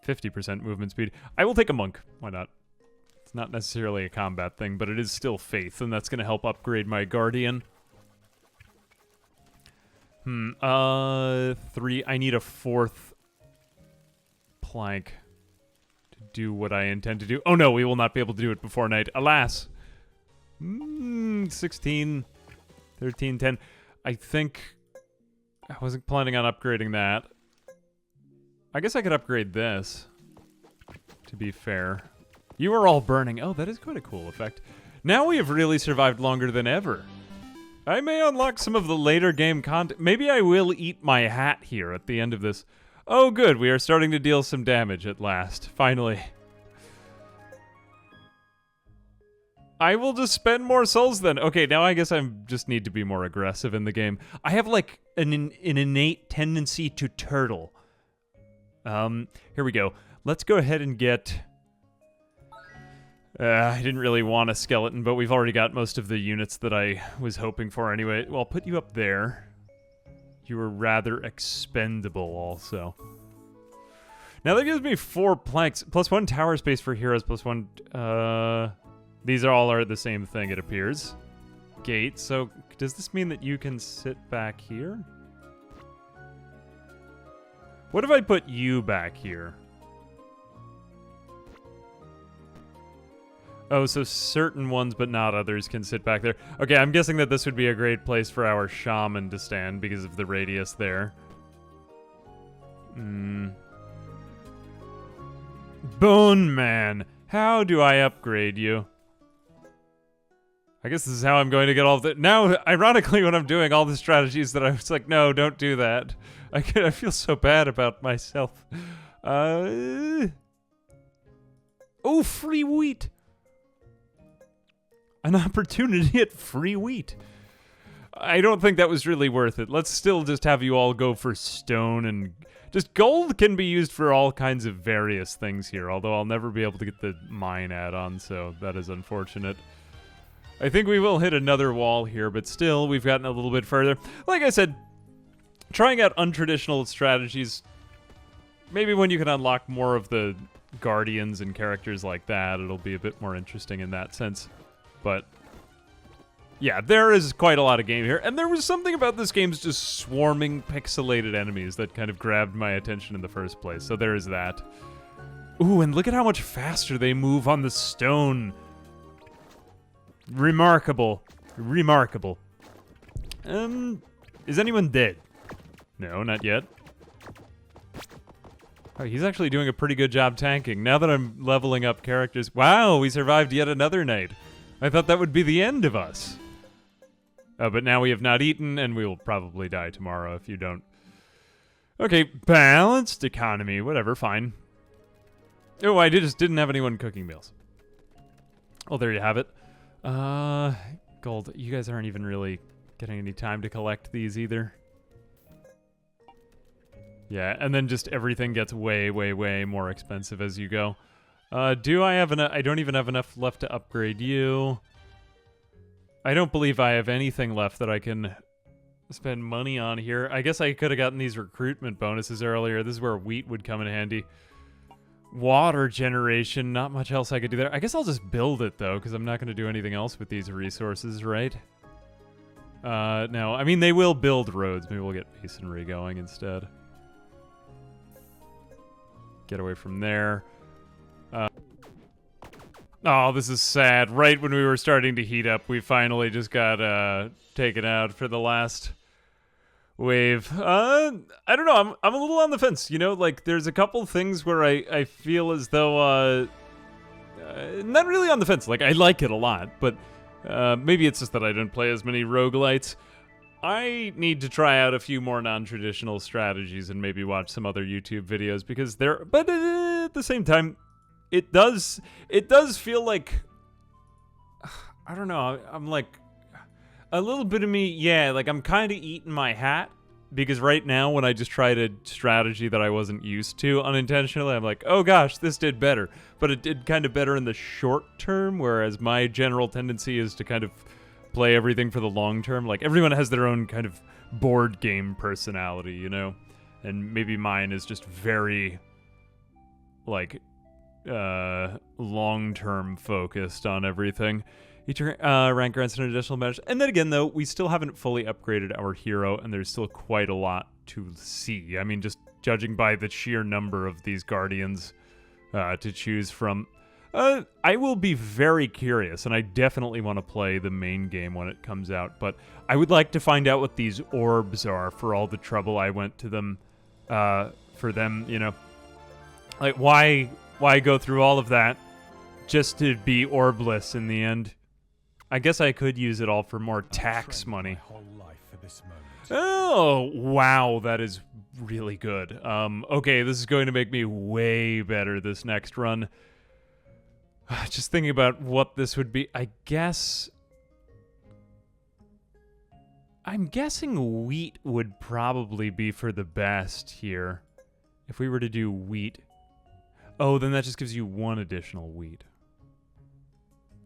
50% movement speed. I will take a monk. Why not? It's not necessarily a combat thing, but it is still faith, and that's going to help upgrade my guardian. 3. I need a 4th plank to do what I intend to do. Oh no, we will not be able to do it before night. Alas. 16, 13, 10. I think I wasn't planning on upgrading that. I guess I could upgrade this, to be fair. You are all burning. Oh, that is quite a cool effect. Now we have really survived longer than ever. I may unlock some of the later game content. Maybe I will eat my hat here at the end of this. Oh, good. We are starting to deal some damage at last. Finally. I will just spend more souls then. Okay, now I guess I just need to be more aggressive in the game. I have, like, an innate tendency to turtle. Here we go. Let's go ahead and get... I didn't really want a skeleton, but we've already got most of the units that I was hoping for anyway. Well, I'll put you up there. You were rather expendable also. Now that gives me 4 planks. +1 tower space for heroes, +1... These all are the same thing, it appears. Gate, so does this mean that you can sit back here? What if I put you back here? Oh, so certain ones but not others can sit back there. Okay, I'm guessing that this would be a great place for our shaman to stand because of the radius there. Bone Man, how do I upgrade you? I guess this is how I'm going to get all of the... Now, ironically, when I'm doing all the strategies that I was like, no, don't do that. I feel so bad about myself. Oh, free wheat. An opportunity at free wheat. I don't think that was really worth it. Let's still just have you all go for stone and... Just gold can be used for all kinds of various things here, although I'll never be able to get the mine add-on, so that is unfortunate. I think we will hit another wall here, but still, we've gotten a little bit further. Like I said, trying out untraditional strategies, maybe when you can unlock more of the guardians and characters like that, it'll be a bit more interesting in that sense. But yeah, there is quite a lot of game here, and there was something about this game's just swarming pixelated enemies that kind of grabbed my attention in the first place, so there is that. Ooh, and look at how much faster they move on the stone. Remarkable. Remarkable. Is anyone dead? No, not yet. Oh, he's actually doing a pretty good job tanking. Now that I'm leveling up characters... Wow, we survived yet another night. I thought that would be the end of us. Oh, but now we have not eaten, and we will probably die tomorrow if you don't. Okay, balanced economy. Whatever, fine. Oh, I just didn't have anyone cooking meals. Oh, there you have it. Gold. You guys aren't even really getting any time to collect these either. Yeah, and then just everything gets way, way, way more expensive as you go. Do I have enough? I don't even have enough left to upgrade you. I don't believe I have anything left that I can spend money on here. I guess I could have gotten these recruitment bonuses earlier. This is where wheat would come in handy. Water generation, not much else I could do there. I guess I'll just build it, though, because I'm not going to do anything else with these resources, right? No, I mean, they will build roads. Maybe we'll get masonry going instead. Get away from there. Oh, this is sad. Right when we were starting to heat up, we finally just got taken out for the last wave. I don't know. I'm a little on the fence. You know, like there's a couple things where I feel as though not really on the fence. Like I like it a lot, but maybe it's just that I didn't play as many roguelites. I need to try out a few more non-traditional strategies and maybe watch some other YouTube videos because they're. But at the same time, it does feel like I don't know. I'm like a little bit of me. Yeah, like I'm kind of eating my hat because right now when I just tried a strategy that I wasn't used to unintentionally, I'm like, oh gosh, this did better. But it did kind of better in the short term, whereas my general tendency is to kind of play everything for the long term. Like everyone has their own kind of board game personality, you know? And maybe mine is just very like long-term focused on everything. Each rank grants an additional measure. And then again, though, we still haven't fully upgraded our hero, and there's still quite a lot to see. I mean, just judging by the sheer number of these guardians to choose from. I will be very curious, and I definitely want to play the main game when it comes out, but I would like to find out what these orbs are for all the trouble I went to them, for them, you know. Like, why go through all of that just to be orbless in the end? I guess I could use it all for more tax money. Oh, wow, that is really good. Okay, this is going to make me way better this next run. Just thinking about what this would be, I'm guessing wheat would probably be for the best here. If we were to do wheat. Oh, then that just gives you one additional wheat.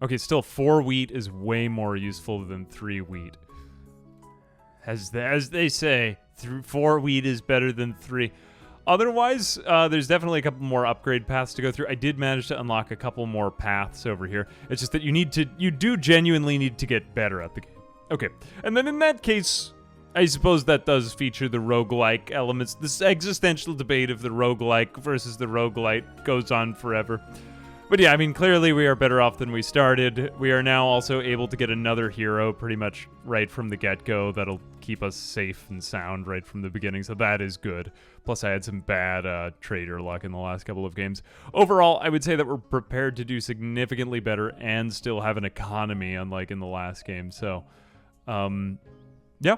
Okay, still 4 wheat is way more useful than 3 wheat. As they say, 4 wheat is better than 3. Otherwise, there's definitely a couple more upgrade paths to go through. I did manage to unlock a couple more paths over here. It's just that you do genuinely need to get better at the game. Okay, and then in that case, I suppose that does feature the roguelike elements. This existential debate of the roguelike versus the roguelite goes on forever. But yeah, I mean, clearly we are better off than we started. We are now also able to get another hero pretty much right from the get-go that'll keep us safe and sound right from the beginning, so that is good. Plus, I had some bad trader luck in the last couple of games. Overall, I would say that we're prepared to do significantly better and still have an economy, unlike in the last game. So, yeah,